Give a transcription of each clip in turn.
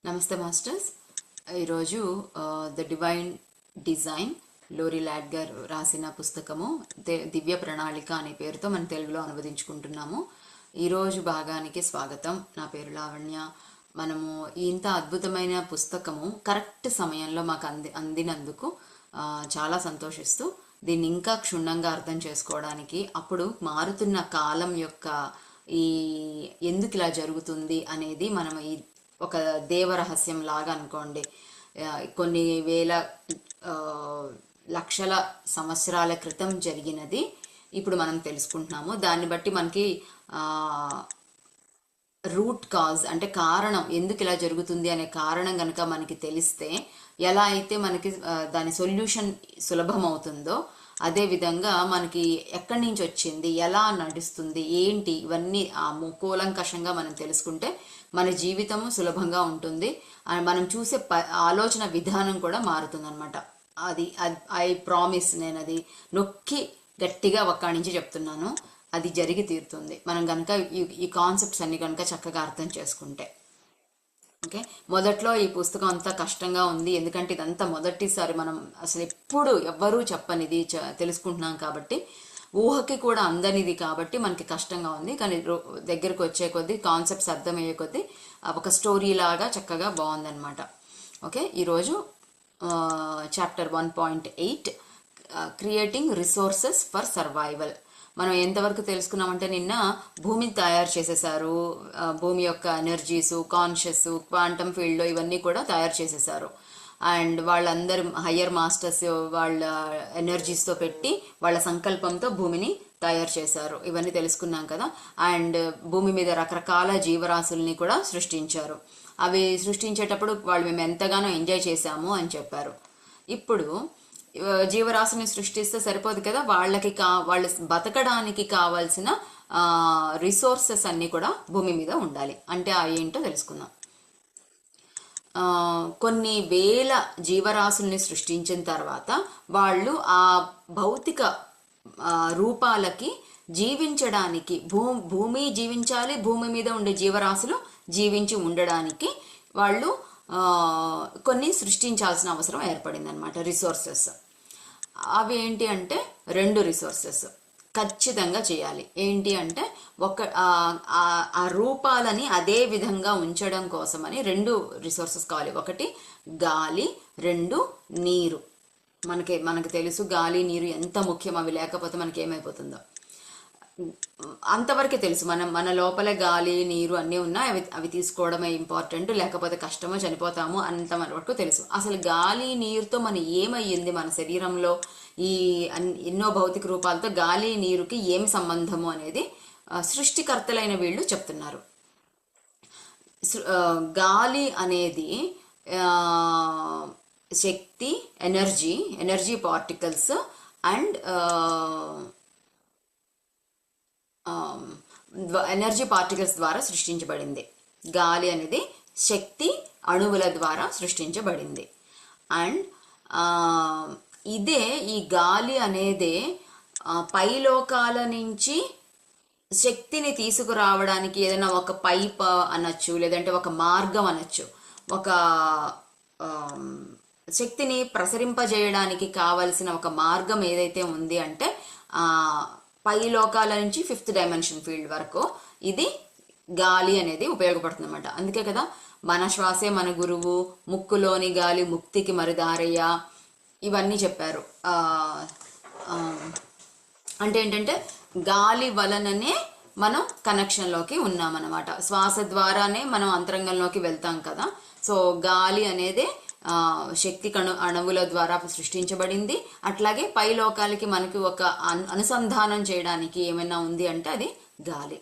నమస్తే మాస్టర్స్. ఈరోజు the divine design Lori Ladd గారు రాసిన పుస్తకము దివ్య ప్రణాళిక అనే పేరుతో మన తెలుగులో అనువదించుకుంటున్నాము. ఈరోజు భాగానికి స్వాగతం. నా పేరు లావణ్య. మనము ఇంత అద్భుతమైన పుస్తకము కరెక్ట్ సమయంలో మాకు అందినందుకు చాలా సంతోషిస్తూ దీన్ని ఇంకా క్షుణ్ణంగా అర్థం చేసుకోవడానికి, అప్పుడు మారుతున్న కాలం యొక్క ఈ ఎందుకు ఇలా జరుగుతుంది అనేది మనం ఈ ఒక దేవరహస్యం లాగా అనుకోండి. కొన్ని వేల లక్షల సంవత్సరాల క్రితం జరిగినది ఇప్పుడు మనం తెలుసుకుంటున్నాము. దాన్ని బట్టి మనకి రూట్ కాజ్ అంటే కారణం, ఎందుకు ఇలా జరుగుతుంది అనే కారణం కనుక మనకి తెలిస్తే ఎలా అయితే మనకి దాని సొల్యూషన్ సులభం అవుతుందో, అదేవిధంగా మనకి ఎక్కడి నుంచి వచ్చింది, ఎలా నడుస్తుంది, ఏంటి, ఇవన్నీ కూలంకషంగా మనం తెలుసుకుంటే మన జీవితము సులభంగా ఉంటుంది. మనం చూసే ఆలోచన విధానం కూడా మారుతుంది అనమాట. అది ఐ ప్రామిస్. నేను అది నొక్కి గట్టిగా ఒక్కడి నుంచి చెప్తున్నాను. అది జరిగి తీరుతుంది మనం కనుక ఈ కాన్సెప్ట్స్ అన్ని కనుక చక్కగా అర్థం చేసుకుంటే. ఓకే, మొదట్లో ఈ పుస్తకం అంతా కష్టంగా ఉంది, ఎందుకంటే ఇదంతా మొదటిసారి మనం అసలు ఎప్పుడు ఎవ్వరూ చెప్పనిది తెలుసుకుంటున్నాం కాబట్టి, ఊహకి కూడా అందనిది కాబట్టి మనకి కష్టంగా ఉంది. కానీ దగ్గరకు వచ్చే కొద్దీ, కాన్సెప్ట్స్ అర్థమయ్యే కొద్దీ ఒక స్టోరీ లాగా చక్కగా బాగుందన్నమాట. ఓకే, ఈరోజు chapter 1.8 creating resources for survival. మనం ఎంతవరకు తెలుసుకున్నామంటే, నిన్న భూమిని తయారు చేసేసారు, భూమి యొక్క ఎనర్జీసు, కాన్షియస్, క్వాంటమ్ ఫీల్డ్లో ఇవన్నీ కూడా తయారు చేసేసారు. అండ్ వాళ్ళందరూ హయ్యర్ మాస్టర్స్ వాళ్ళ ఎనర్జీస్తో పెట్టి వాళ్ళ సంకల్పంతో భూమిని తయారు చేశారు. ఇవన్నీ తెలుసుకున్నాం కదా. అండ్ భూమి మీద రకరకాల జీవరాశుల్ని కూడా సృష్టించారు. అవి సృష్టించేటప్పుడు వాళ్ళు మేము ఎంతగానో ఎంజాయ్ చేశాము అని చెప్పారు. ఇప్పుడు జీవరాశిని సృష్టిస్తే సరిపోదు కదా, వాళ్ళు బతకడానికి కావాల్సిన రిసోర్సెస్ అన్నీ కూడా భూమి మీద ఉండాలి. అంటే ఏంటో తెలుసుకుందాం. కొన్ని వేల జీవరాశుల్ని సృష్టించిన తర్వాత వాళ్ళు ఆ భౌతిక రూపాలకి జీవించడానికి, భూమి జీవించాలి, భూమి మీద ఉండే జీవరాశులు జీవించి ఉండడానికి వాళ్ళు కొన్ని సృష్టించాల్సిన అవసరం ఏర్పడింది అనమాట. రిసోర్సెస్ అవి ఏంటి అంటే 2 రిసోర్సెస్ ఖచ్చితంగా చేయాలి. ఏంటి అంటే ఆ రూపాలని అదే విధంగా ఉంచడం కోసమని 2 రిసోర్సెస్ కావాలి. ఒకటి గాలి, 2 నీరు. మనకి తెలుసు గాలి నీరు ఎంత ముఖ్యం. అవి లేకపోతే మనకి ఏమైపోతుందో అంతవరకే తెలుసు. మన లోపలే గాలి నీరు అన్నీ ఉన్నాయి, అవి తీసుకోవడమే ఇంపార్టెంట్, లేకపోతే కష్టమో చనిపోతాము అంత వరకు తెలుసు. అసలు గాలి నీరుతో మన ఏమయ్యింది, మన శరీరంలో ఈ ఎన్నో భౌతిక రూపాలతో గాలి నీరుకి ఏమి సంబంధము అనేది సృష్టికర్తలైన వీళ్ళు చెప్తున్నారు. గాలి అనేది శక్తి, energy particles and energy particles ద్వారా సృష్టించబడింది. గాలి అనేది శక్తి అణువుల ద్వారా సృష్టించబడింది. అండ్ ఇదే ఈ గాలి అనేదే పైలోకాల నుంచి శక్తిని తీసుకురావడానికి ఏదైనా ఒక పైప్ అనొచ్చు, లేదంటే ఒక మార్గం అనొచ్చు. ఒక శక్తిని ప్రసరింపజేయడానికి కావలసిన ఒక మార్గం ఏదైతే ఉంది అంటే పై లోకాల నుంచి 5th డైమెన్షన్ ఫీల్డ్ వరకు ఇది గాలి అనేది ఉపయోగపడుతుంది అనమాట. అందుకే కదా మన శ్వాసే మన గురువు, ముక్కులోని గాలి ముక్తికి మరిదారయ్య, ఇవన్నీ చెప్పారు. అంటే ఏంటంటే గాలి వలననే మనం కనెక్షన్లోకి ఉన్నామన్నమాట. శ్వాస ద్వారానే మనం అంతరంగంలోకి వెళ్తాం కదా. సో గాలి అనేది శక్తి అణువుల ద్వారా సృష్టించబడింది. అట్లాగే పై లోకాలకి మనకి ఒక అనుసంధానం చేయడానికి ఏమైనా ఉంది అంటే అది గాలి.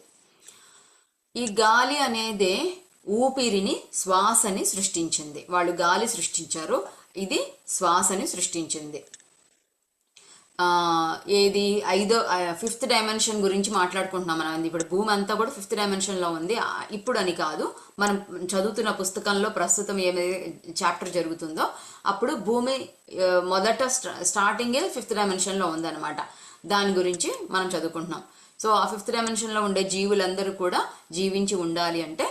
ఈ గాలి అనేదే ఊపిరిని, శ్వాసని సృష్టించింది. వాళ్ళు గాలి సృష్టించారు, ఇది శ్వాసని సృష్టించింది. ఏది 5th డైమెన్షన్ గురించి మాట్లాడుకుంటున్నాం మనం. ఇప్పుడు భూమి అంతా కూడా 5th డైమెన్షన్లో ఉంది. ఇప్పుడు అని కాదు, మనం చదువుతున్న పుస్తకంలో ప్రస్తుతం ఏమైతే చాప్టర్ జరుగుతుందో అప్పుడు భూమి మొదట స్టార్టింగే 5th డైమెన్షన్లో ఉందన్నమాట. దాని గురించి మనం చదువుకుంటున్నాం. సో ఆ 5th డైమెన్షన్లో ఉండే జీవులందరూ కూడా జీవించి ఉండాలి అంటే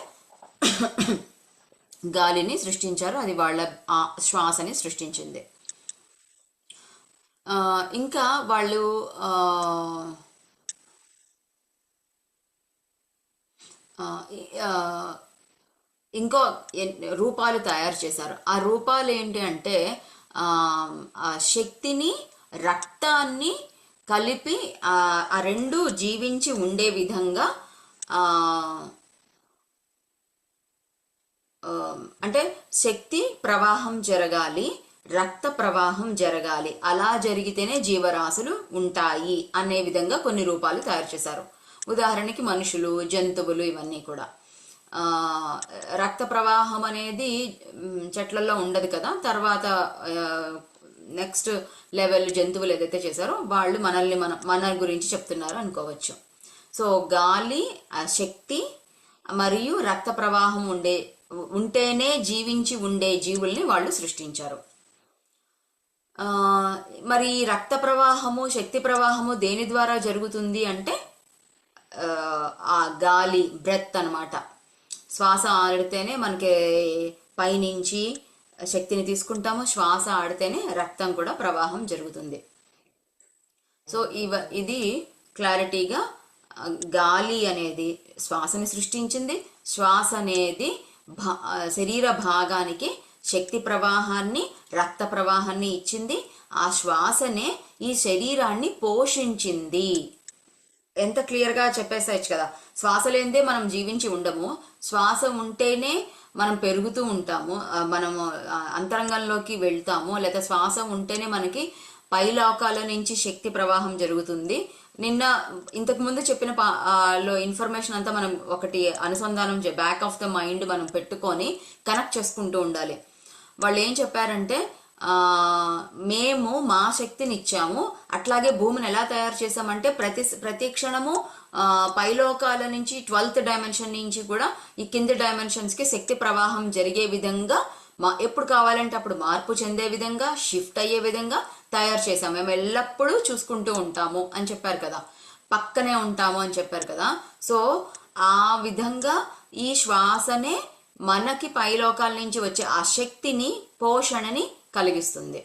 గాలిని సృష్టించారు, అది వాళ్ళ శ్వాసని సృష్టించింది. ఇంకా వాళ్ళు ఇంకో రూపాలు తయారు చేశారు. ఆ రూపాలు ఏంటి అంటే ఆ శక్తిని, రక్తాన్ని కలిపి ఆ రెండు జీవించి ఉండే విధంగా అంటే శక్తి ప్రవాహం జరగాలి, రక్త ప్రవాహం జరగాలి, అలా జరిగితేనే జీవరాశులు ఉంటాయి అనే విధంగా కొన్ని రూపాలు తయారు చేశారు. ఉదాహరణకి మనుషులు, జంతువులు, ఇవన్నీ కూడా. రక్త ప్రవాహం అనేది చెట్లలో ఉండదు కదా. తర్వాత నెక్స్ట్ లెవెల్ జంతువులు ఏదైతే చేశారో వాళ్ళు మనల్ని మన గురించి చెప్తున్నారు అనుకోవచ్చు. సో గాలి, శక్తి మరియు రక్త ప్రవాహం ఉంటేనే జీవించి ఉండే జీవుల్ని వాళ్ళు సృష్టించారు. మరి రక్త ప్రవాహము, శక్తి ప్రవాహము దేని ద్వారా జరుగుతుంది అంటే ఆ గాలి, బ్రెత్ అనమాట. శ్వాస ఆడితేనే మనకి పైనుంచి శక్తిని తీసుకుంటాము, శ్వాస ఆడితేనే రక్తం కూడా ప్రవాహం జరుగుతుంది. సో ఇది క్లారిటీగా గాలి అనేది శ్వాసని సృష్టించింది, శ్వాస అనేది శరీర భాగానికి శక్తి ప్రవాహాన్ని, రక్త ప్రవాహాన్ని ఇచ్చింది, ఆ శ్వాసనే ఈ శరీరాన్ని పోషించింది. ఎంత క్లియర్గా చెప్పేసేయచ్చు కదా. శ్వాస లేనిదే మనం జీవించి ఉండము, శ్వాస ఉంటేనే మనం పెరుగుతూ ఉంటాము, మనము అంతరంగంలోకి వెళ్తాము, లేదా శ్వాస ఉంటేనే మనకి పైలోకాల నుంచి శక్తి ప్రవాహం జరుగుతుంది. ఇంతకు ముందు చెప్పిన లో ఇన్ఫర్మేషన్ అంతా మనం ఒకటి అనుసంధానం బ్యాక్ ఆఫ్ ద మైండ్ మనం పెట్టుకొని కనెక్ట్ చేసుకుంటూ ఉండాలి. వాళ్ళు ఏం చెప్పారంటే మేము మా శక్తిని ఇచ్చాము, అట్లాగే భూమిని ఎలా తయారు చేసామంటే ప్రతి క్షణము పైలోకాల నుంచి 12th డైమెన్షన్ నుంచి కూడా ఈ కింది డైమెన్షన్స్ కి శక్తి ప్రవాహం జరిగే విధంగా, ఎప్పుడు కావాలంటే అప్పుడు మార్పు చెందే విధంగా, షిఫ్ట్ అయ్యే విధంగా తయారు చేసాం. మేము ఎల్లప్పుడూ చూసుకుంటూ ఉంటాము అని చెప్పారు కదా, పక్కనే ఉంటాము అని చెప్పారు కదా. సో ఆ విధంగా ఈ శ్వాసనే మనకి పైలోకాల నుంచి వచ్చే ఆ శక్తిని, పోషణని కలిగిస్తుంది.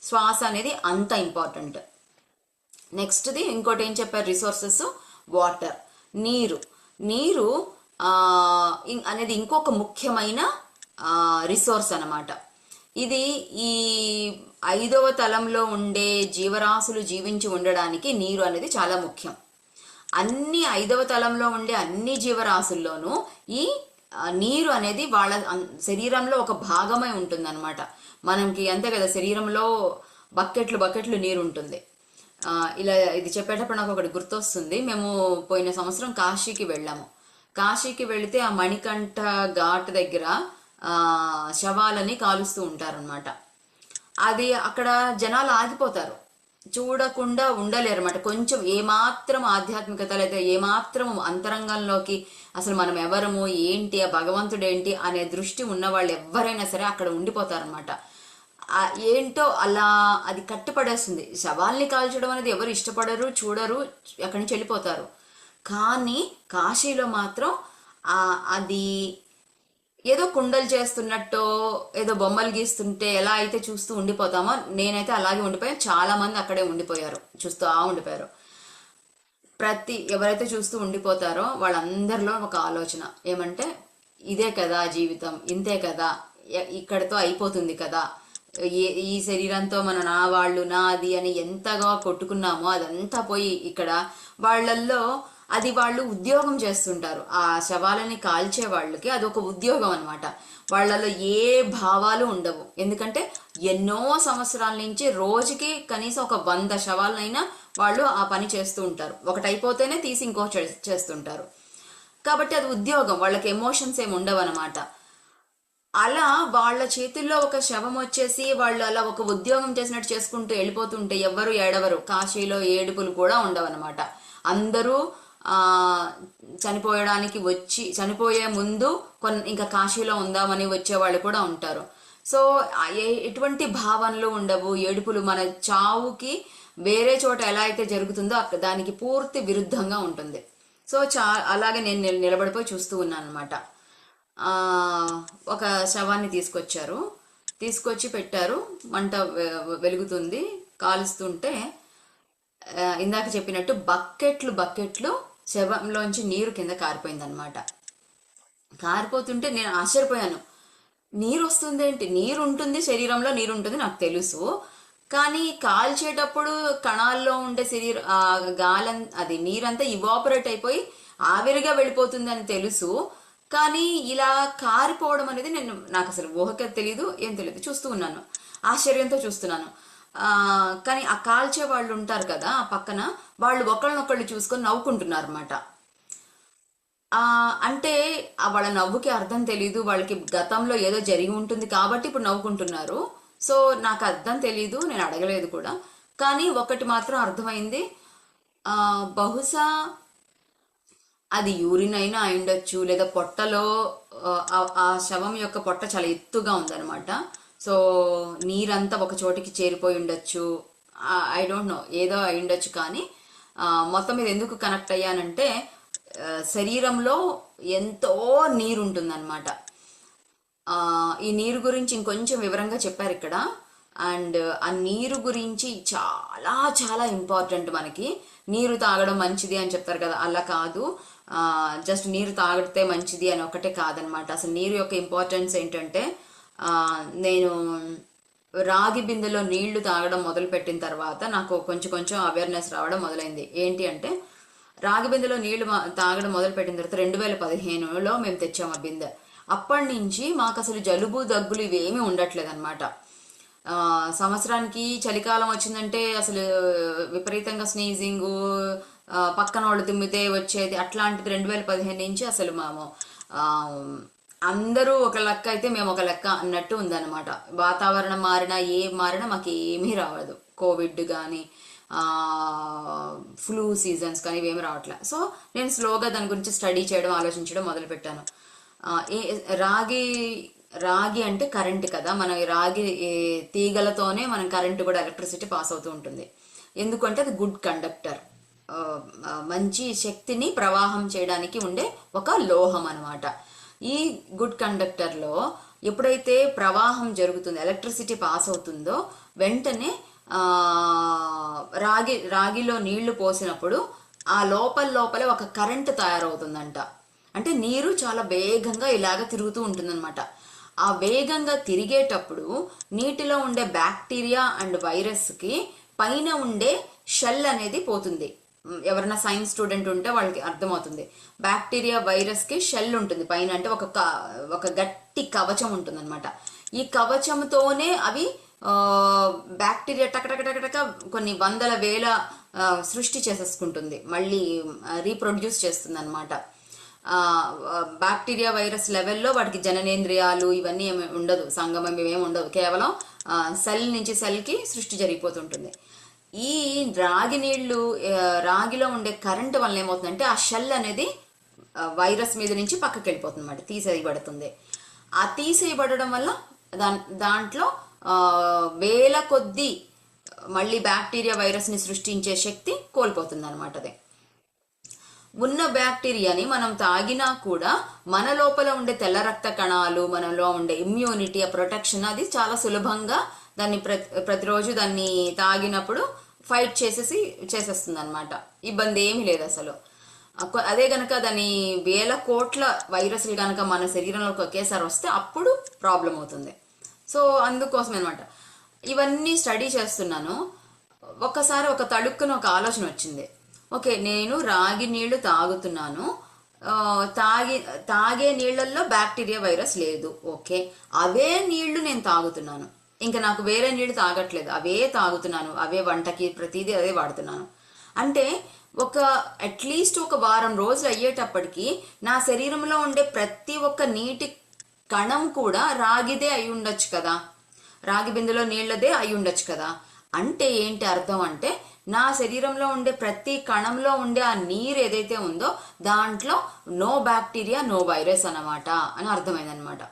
శ్వాస అనేది అంత ఇంపార్టెంట్. నెక్స్ట్ది ఇంకోటి ఏం చెప్పారు, రిసోర్సెస్. వాటర్, నీరు అనేది ఇంకొక ముఖ్యమైన రిసోర్స్ అన్నమాట. ఇది ఈ 5వ తలంలో ఉండే జీవరాశులు జీవించి ఉండడానికి నీరు అనేది చాలా ముఖ్యం. అన్ని 5వ తలంలో ఉండే అన్ని జీవరాశుల్లోనూ ఈ నీరు అనేది వాళ్ళ శరీరంలో ఒక భాగమై ఉంటుంది అనమాట. మనకి అంతే కదా, శరీరంలో బకెట్లు నీరు ఉంటుంది. ఇలా ఇది చెప్పేటప్పుడు నాకు ఒకటి గుర్తొస్తుంది. మేము పోయిన సంవత్సరం కాశీకి వెళ్ళాము. కాశీకి వెళితే ఆ మణికంఠ ఘాట్ దగ్గర శవాలని కాలుస్తూ ఉంటారనమాట. అది అక్కడ జనాలు ఆగిపోతారు, చూడకుండా ఉండలేరు అనమాట. కొంచెం ఏమాత్రం ఆధ్యాత్మికత లేదా ఏమాత్రం అంతరంగంలోకి అసలు మనం ఎవరము, ఏంటి, ఆ భగవంతుడు ఏంటి అనే దృష్టి ఉన్న వాళ్ళు ఎవరైనా సరే అక్కడ ఉండిపోతారనమాట. ఏంటో అలా అది కట్టిపడేస్తుంది. శవాల్ని కాల్చడం అనేది ఎవరు ఇష్టపడరు, చూడరు, అక్కడి నుంచి వెళ్ళిపోతారు. కానీ కాశీలో మాత్రం అది ఏదో కుండలు చేస్తున్నట్టో, ఏదో బొమ్మలు గీస్తుంటే ఎలా అయితే చూస్తూ ఉండిపోతామో, నేనైతే అలాగే ఉండిపోయాను. చాలా మంది అక్కడే ఉండిపోయారు, చూస్తూ ఉండిపోయారు. ఎవరైతే చూస్తూ ఉండిపోతారో వాళ్ళందరిలో ఒక ఆలోచన ఏమంటే, ఇదే కదా జీవితం, ఇంతే కదా, ఇక్కడితో అయిపోతుంది కదా, ఈ శరీరంతో నా వాళ్ళు నాది అని ఎంతగా కొట్టుకున్నామో అదంతా పోయి ఇక్కడ వాళ్ళల్లో అది వాళ్ళు ఉద్యోగం చేస్తుంటారు. ఆ శవాలని కాల్చే వాళ్ళకి అది ఒక ఉద్యోగం అనమాట. వాళ్ళలో ఏ భావాలు ఉండవు. ఎందుకంటే ఎన్నో సంవత్సరాల నుంచి రోజుకి కనీసం ఒక 100 శవాలనైనా వాళ్ళు ఆ పని చేస్తూ ఉంటారు. ఒకటి అయిపోతేనే తీసి ఇంకో చేస్తుంటారు. కాబట్టి అది ఉద్యోగం, వాళ్ళకి ఎమోషన్స్ ఏమి ఉండవు అనమాట. అలా వాళ్ళ చేతుల్లో ఒక శవం వచ్చేసి వాళ్ళు అలా ఒక ఉద్యోగం చేసినట్టు చేసుకుంటూ వెళ్ళిపోతుంటే ఎవ్వరు ఏడవరు. కాశీలో ఏడుపులు కూడా ఉండవు అనమాట. అందరూ చనిపోయడానికి చనిపోయే ముందు ఇంకా కాశీలో ఉందామని వచ్చే వాళ్ళు కూడా ఉంటారు. సో ఎటువంటి భావనలు ఉండవు, ఏడుపులు. మన చావుకి వేరే చోట ఎలా అయితే జరుగుతుందో దానికి పూర్తి విరుద్ధంగా ఉంటుంది. సో అలాగే నేను నిలబడిపోయి చూస్తూ ఉన్నాను అనమాట. ఆ, ఒక శవాన్ని తీసుకొచ్చి పెట్టారు. మంట వెలుగుతుంది, కాలుస్తుంటే ఇందాక చెప్పినట్టు బకెట్లు శవంలోంచి నీరు కింద కారిపోయిందనమాట. కారిపోతుంటే నేను ఆశ్చర్యపోయాను. నీరు వస్తుందేంటి? నీరు ఉంటుంది, శరీరంలో నీరు ఉంటుంది నాకు తెలుసు, కానీ కాల్చేటప్పుడు కణాల్లో ఉండే అది నీరంతా ఇవాపరేట్ అయిపోయి ఆవిరిగా వెళ్ళిపోతుంది అని తెలుసు, కానీ ఇలా కారిపోవడం అనేది నాకు అసలు ఊహకే తెలీదు, ఏం తెలియదు. చూస్తూ ఉన్నాను, ఆశ్చర్యంతో చూస్తున్నాను. కానీ ఆ కాల్చే వాళ్ళు ఉంటారు కదా ఆ పక్కన, వాళ్ళు ఒకళ్ళనొకళ్ళు చూసుకొని నవ్వుకుంటున్నారు అనమాట. అంటే వాళ్ళ నవ్వుకి అర్థం తెలీదు, వాళ్ళకి గతంలో ఏదో జరిగి ఉంటుంది కాబట్టి ఇప్పుడు నవ్వుకుంటున్నారు. సో నాకు అర్థం తెలీదు, నేను అడగలేదు కూడా. కానీ ఒకటి మాత్రం అర్థమైంది, బహుశా అది యూరిన్ అయినా అయిండొచ్చు, లేదా పొట్టలో ఆ శవం యొక్క పొట్ట చాలా ఎత్తుగా ఉందన్నమాట. సో నీరంతా ఒక చోటికి చేరిపోయి ఉండొచ్చు, ఐ డోంట్ నో, ఏదో అయి ఉండొచ్చు. కానీ మొత్తం మీద ఎందుకు కనెక్ట్ అయ్యానంటే శరీరంలో ఎంతో నీరు ఉంటుందన్నమాట. ఈ నీరు గురించి ఇంకొంచెం వివరంగా చెప్పారు ఇక్కడ. అండ్ ఆ నీరు గురించి చాలా చాలా ఇంపార్టెంట్. మనకి నీరు తాగడం మంచిది అని చెప్తారు కదా, అలా కాదు. జస్ట్ నీరు తాగితే మంచిది అని ఒకటే కాదనమాట. అసలు నీరు యొక్క ఇంపార్టెన్స్ ఏంటంటే, నేను రాగి బిందెలో నీళ్లు తాగడం మొదలు పెట్టిన తర్వాత నాకు కొంచెం అవేర్నెస్ రావడం మొదలైంది. ఏంటి అంటే, రాగి బిందెలో నీళ్లు తాగడం మొదలు పెట్టిన తర్వాత 2015లో మేము తెచ్చాము ఆ బిందె. అప్పటి నుంచి మాకు అసలు జలుబు దగ్గులు ఇవేమీ ఉండట్లేదు అనమాట. సంవత్సరానికి చలికాలం వచ్చిందంటే అసలు విపరీతంగా స్నీజింగు, పక్కన వాళ్ళు తుమ్మితే వచ్చేది, అట్లాంటిది 2015 నుంచి అసలు మేము అందరూ ఒక లెక్క అయితే మేము ఒక లెక్క అన్నట్టు ఉందన్నమాట. వాతావరణం మారినా మాకు ఏమీ రావదు. కోవిడ్ కానీ ఫ్లూ సీజన్స్ కానీ ఇవేమి రావట్లే. సో నేను స్లోగా దాని గురించి స్టడీ చేయడం, ఆలోచించడం మొదలుపెట్టాను. రాగి అంటే కరెంట్ కదా, మన రాగి తీగలతోనే మనం కరెంటు కూడా, ఎలక్ట్రిసిటీ పాస్ అవుతూ ఉంటుంది. ఎందుకంటే అది గుడ్ కండక్టర్, మంచి శక్తిని ప్రవాహం చేయడానికి ఉండే ఒక లోహం అనమాట. ఈ గుడ్ కండక్టర్లో ఎప్పుడైతే ప్రవాహం జరుగుతుందో, ఎలక్ట్రిసిటీ పాస్ అవుతుందో, వెంటనే రాగిలో నీళ్లు పోసినప్పుడు ఆ లోపలే ఒక కరెంట్ తయారవుతుందంట. అంటే నీరు చాలా వేగంగా ఇలాగ తిరుగుతూ ఉంటుందన్నమాట. ఆ వేగంగా తిరిగేటప్పుడు నీటిలో ఉండే బ్యాక్టీరియా అండ్ వైరస్కి పైన ఉండే షెల్ అనేది పోతుంది. ఎవరైనా సైన్స్ స్టూడెంట్ ఉంటే వాళ్ళకి అర్థమవుతుంది. బ్యాక్టీరియా వైరస్కి షెల్ ఉంటుంది పైన, అంటే ఒక గట్టి కవచం ఉంటుంది అనమాట. ఈ కవచంతోనే అవి బ్యాక్టీరియా టకటక కొన్ని వందల వేల సృష్టి చేసేసుకుంటుంది, మళ్ళీ రీప్రొడ్యూస్ చేస్తుంది అనమాట. బ్యాక్టీరియా వైరస్ లెవెల్లో వాటికి జననేంద్రియాలు ఇవన్నీ ఏమి ఉండదు, సంగమం ఇవేమి ఉండదు, కేవలం సెల్ నుంచి సెల్కి సృష్టి జరిగిపోతుంటుంది. ఈ రాగిలో ఉండే కరెంటు వల్ల ఏమవుతుందంటే ఆ షెల్ అనేది వైరస్ మీద నుంచి పక్కకి వెళ్ళిపోతుంది అనమాట, తీసేయబడుతుంది. ఆ తీసేయబడడం వల్ల దాంట్లో వేల కొద్దీ మళ్ళీ బ్యాక్టీరియా వైరస్ని సృష్టించే శక్తి కోల్పోతుంది అనమాట. అదే ఉన్న బ్యాక్టీరియాని మనం తాగినా కూడా మన లోపల ఉండే తెల్ల రక్త కణాలు, మనలో ఉండే ఇమ్యూనిటీ, ఆ ప్రొటెక్షన్, అది చాలా సులభంగా దాన్ని ప్రతిరోజు దాన్ని తాగినప్పుడు ఫైట్ చేసేస్తుంది అనమాట. ఇబ్బంది ఏమీ లేదు అసలు. అదే గనక దాని వేల కోట్ల వైరస్లు కనుక మన శరీరంలోకి ఒకేసారి వస్తే అప్పుడు ప్రాబ్లం అవుతుంది. సో అందుకోసమే అనమాట ఇవన్నీ స్టడీ చేస్తున్నాను. ఒక్కసారి ఒక తడుక్కున ఒక ఆలోచన వచ్చింది. ఓకే, నేను రాగి నీళ్లు తాగుతున్నాను, తాగే నీళ్లలో బ్యాక్టీరియా వైరస్ లేదు, ఓకే, అవే నీళ్లు నేను తాగుతున్నాను, ఇంకా నాకు వేరే నీళ్లు తాగట్లేదు, అవే తాగుతున్నాను, అవే వంటకి ప్రతిదీ అదే వాడుతున్నాను అంటే అట్లీస్ట్ ఒక వారం రోజులు అయ్యేటప్పటికి నా శరీరంలో ఉండే ప్రతి ఒక్క నీటి కణం కూడా రాగిదే అయి ఉండొచ్చు కదా, రాగి బిందెలో నీళ్లదే అయి ఉండొచ్చు కదా. అంటే ఏంటి అర్థం అంటే, నా శరీరంలో ఉండే ప్రతి కణంలో ఉండే ఆ నీరు ఏదైతే ఉందో దాంట్లో నో బ్యాక్టీరియా నో వైరస్ అన్నమాట అని అర్థమైందనమాట.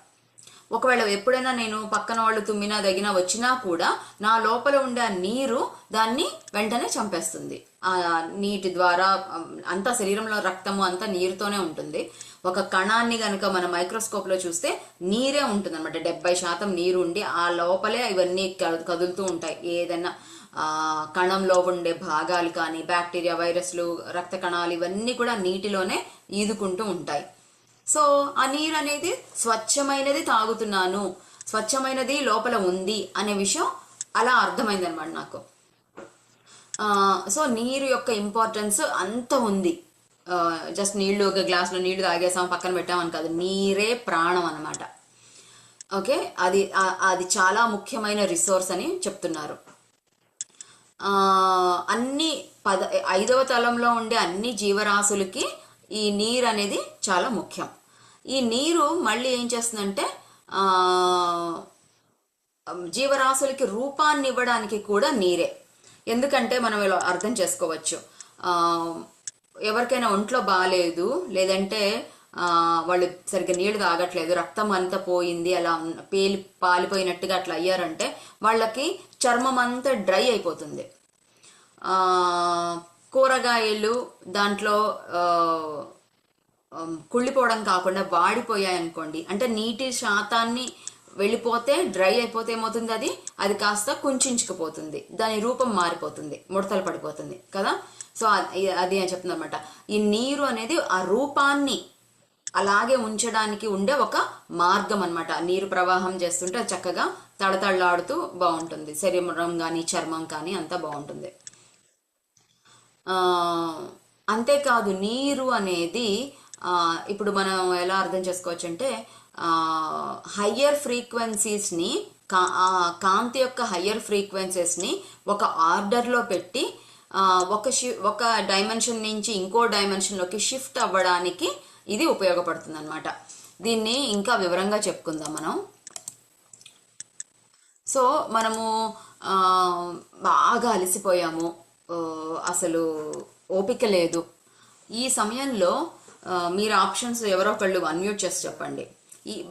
ఒకవేళ ఎప్పుడైనా నేను పక్కన వాళ్ళు తుమ్మినా దగ్గినా వచ్చినా కూడా నా లోపల ఉండే ఆ నీరు దాన్ని వెంటనే చంపేస్తుంది. ఆ నీటి ద్వారా అంతా శరీరంలో రక్తము అంతా నీరుతోనే ఉంటుంది. ఒక కణాన్ని కనుక మన మైక్రోస్కోప్ లో చూస్తే నీరే ఉంటుంది అనమాట. 70% నీరు ఉండి ఆ లోపలే ఇవన్నీ కదులుతూ ఉంటాయి. ఏదైనా కణంలో ఉండే భాగాలు కానీ బ్యాక్టీరియా, వైరస్లు, రక్త కణాలు ఇవన్నీ కూడా నీటిలోనే ఈదుకుంటూ ఉంటాయి. సో ఆ నీరు అనేది స్వచ్ఛమైనది తాగుతున్నాను, స్వచ్ఛమైనది లోపల ఉంది అనే విషయం అలా అర్థమైంది అనమాట నాకు. సో నీరు యొక్క ఇంపార్టెన్స్ అంత ఉంది. జస్ట్ నీళ్లు, ఒక గ్లాసులో నీళ్లు తాగేసాం పక్కన పెట్టామని కాదు, నీరే ప్రాణం అనమాట. ఓకే, అది చాలా ముఖ్యమైన రిసోర్స్ అని చెప్తున్నారు. అన్ని 5వ తలంలో ఉండే అన్ని జీవరాశులకి ఈ నీరు అనేది చాలా ముఖ్యం. ఈ నీరు మళ్ళీ ఏం చేస్తుందంటే జీవరాశులకి రూపాన్ని ఇవ్వడానికి కూడా నీరే. ఎందుకంటే మనం ఇలా అర్థం చేసుకోవచ్చు, ఎవరికైనా ఒంట్లో బాగాలేదు, లేదంటే వాళ్ళు సరిగ్గా నీళ్లు తాగట్లేదు, రక్తం అంతా పోయింది, అలా పాలిపోయినట్టుగా అట్లా అయ్యారంటే వాళ్ళకి చర్మం అంతా డ్రై అయిపోతుంది. కూరగాయలు దాంట్లో కుళ్ళిపోవడం కాకుండా వాడిపోయాయి అనుకోండి, అంటే నీటి శాతాన్ని వెళ్ళిపోతే డ్రై అయిపోతే ఏమవుతుంది, అది కాస్త కుంచుకుపోతుంది, దాని రూపం మారిపోతుంది, ముడతలు పడిపోతుంది కదా. సో అది అని చెప్తుంది అనమాట. ఈ నీరు అనేది ఆ రూపాన్ని అలాగే ఉంచడానికి ఉండే ఒక మార్గం అనమాట. నీరు ప్రవాహం చేస్తుంటే చక్కగా తడతళ్ళాడుతూ బాగుంటుంది, శరీరం కానీ చర్మం కానీ అంతా బాగుంటుంది. అంతేకాదు నీరు అనేది ఇప్పుడు మనం ఎలా అర్థం చేసుకోవచ్చు అంటే హయ్యర్ ఫ్రీక్వెన్సీస్ని, కాంతి యొక్క హయ్యర్ ఫ్రీక్వెన్సీస్ని ఒక ఆర్డర్లో పెట్టి ఒక డైమెన్షన్ నుంచి ఇంకో డైమెన్షన్లోకి షిఫ్ట్ అవ్వడానికి ఇది ఉపయోగపడుతుంది అనమాట. దీన్ని ఇంకా వివరంగా చెప్పుకుందాం మనం. సో మనము బాగా అలసిపోయాము, అసలు ఓపిక లేదు. ఈ సమయంలో మీరు ఆప్షన్స్ ఎవరో ఒకళ్ళు అన్మ్యూట్ చేసి చెప్పండి.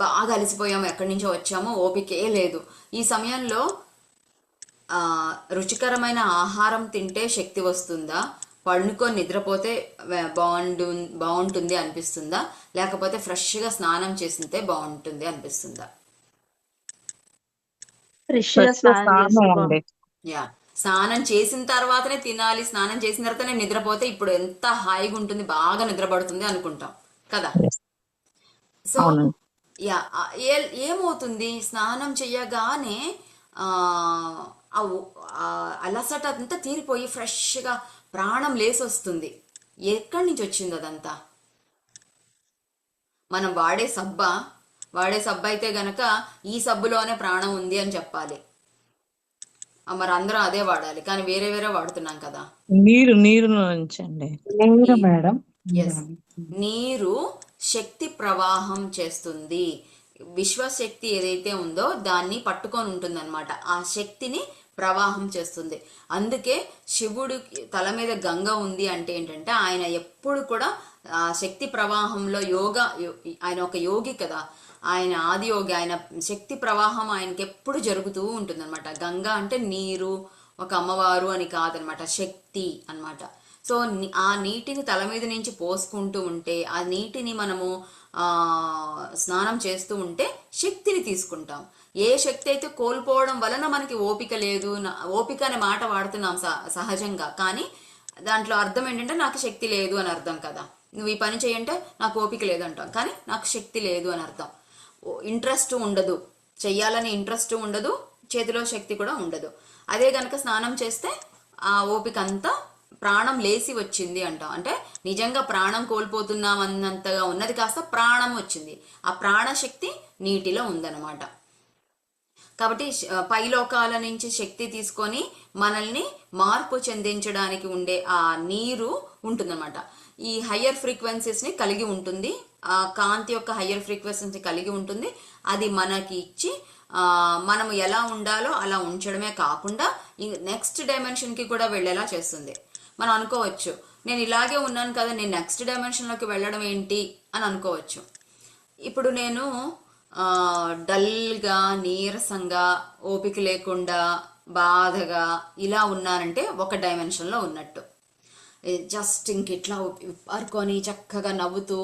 బాగా అలసిపోయాము, ఎక్కడి నుంచో వచ్చామో, ఓపికే లేదు. ఈ సమయంలో రుచికరమైన ఆహారం తింటే శక్తి వస్తుందా, పండుకొని నిద్రపోతే బాగుంటుంది అనిపిస్తుందా, లేకపోతే ఫ్రెష్గా స్నానం చేసితే బాగుంటుంది అనిపిస్తుందా? యా, స్నానం చేసిన తర్వాతనే తినాలి, స్నానం చేసిన తర్వాతనే నిద్రపోతే ఇప్పుడు ఎంత హాయిగా ఉంటుంది, బాగా నిద్రపడుతుంది అనుకుంటాం కదా. సో యా, ఏమవుతుంది, స్నానం చెయ్యగానే అలసట అంతా తీరిపోయి ఫ్రెష్గా ప్రాణం లేసొస్తుంది. ఎక్కడి నుంచి వచ్చింది అదంతా? మనం వాడే సబ్బు అయితే గనక ఈ సబ్బులోనే ప్రాణం ఉంది అని చెప్పాలి. మరి అందరం అదే వాడాలి, కానీ వేరే వేరే వాడుతున్నాం కదా. నీరు శక్తి ప్రవాహం చేస్తుంది. విశ్వశక్తి ఏదైతే ఉందో దాన్ని పట్టుకొని ఉంటుంది అనమాట, ఆ శక్తిని ప్రవాహం చేస్తుంది. అందుకే శివుడి తల మీద గంగ ఉంది అంటే ఏంటంటే ఆయన ఎప్పుడు కూడా ఆ శక్తి ప్రవాహంలో ఆయన ఒక యోగి కదా, ఆయన ఆది యోగి, ఆయన శక్తి ప్రవాహం ఆయనకి ఎప్పుడు జరుగుతూ ఉంటుంది అనమాట. గంగ అంటే నీరు, ఒక అమ్మవారు అని కాదనమాట, శక్తి అనమాట. సో ఆ నీటిని తల మీద నుంచి పోసుకుంటూ ఉంటే, ఆ నీటిని మనము స్నానం చేస్తూ ఉంటే శక్తిని తీసుకుంటాం. ఏ శక్తి అయితే కోల్పోవడం వలన మనకి ఓపిక లేదు, ఓపిక అనే మాట వాడుతున్నాం సహజంగా, కానీ దాంట్లో అర్థం ఏంటంటే నాకు శక్తి లేదు అని అర్థం కదా. నువ్వు ఈ పని చేయంటే నాకు ఓపిక లేదు అంటాం, కానీ నాకు శక్తి లేదు అని అర్థం. ఇంట్రెస్ట్ ఉండదు, చెయ్యాలని ఇంట్రెస్ట్ ఉండదు, చేతిలో శక్తి కూడా ఉండదు. అదే గనక స్నానం చేస్తే ఆ ఓపిక అంతా ప్రాణం లేసి వచ్చింది అంటాం. అంటే నిజంగా ప్రాణం కోల్పోతున్నాం అన్నంతగా ఉన్నది కాస్త ప్రాణం వచ్చింది. ఆ ప్రాణశక్తి నీటిలో ఉందన్నమాట. కాబట్టి పైలోకాల నుంచి శక్తి తీసుకొని మనల్ని మార్పు చెందించడానికి ఉండే ఆ నీరు ఉంటుందన్నమాట. ఈ హయ్యర్ ఫ్రీక్వెన్సీస్ని కలిగి ఉంటుంది, ఆ కాంతి యొక్క హయ్యర్ ఫ్రీక్వెన్సీని కలిగి ఉంటుంది. అది మనకి ఇచ్చి మనం ఎలా ఉండాలో అలా ఉంచడమే కాకుండా నెక్స్ట్ డైమెన్షన్కి కూడా వెళ్ళేలా చేస్తుంది. మనం అనుకోవచ్చు, నేను ఇలాగే ఉన్నాను కదా, నేను నెక్స్ట్ డైమెన్షన్లోకి వెళ్ళడం ఏంటి అని అనుకోవచ్చు. ఇప్పుడు నేను డల్గా, నీరసంగా, ఓపిక లేకుండా, బాధగా ఇలా ఉన్నానంటే ఒక డైమెన్షన్లో ఉన్నట్టు. జస్ట్ ఇంక ఇట్లా పరుకొని చక్కగా నవ్వుతూ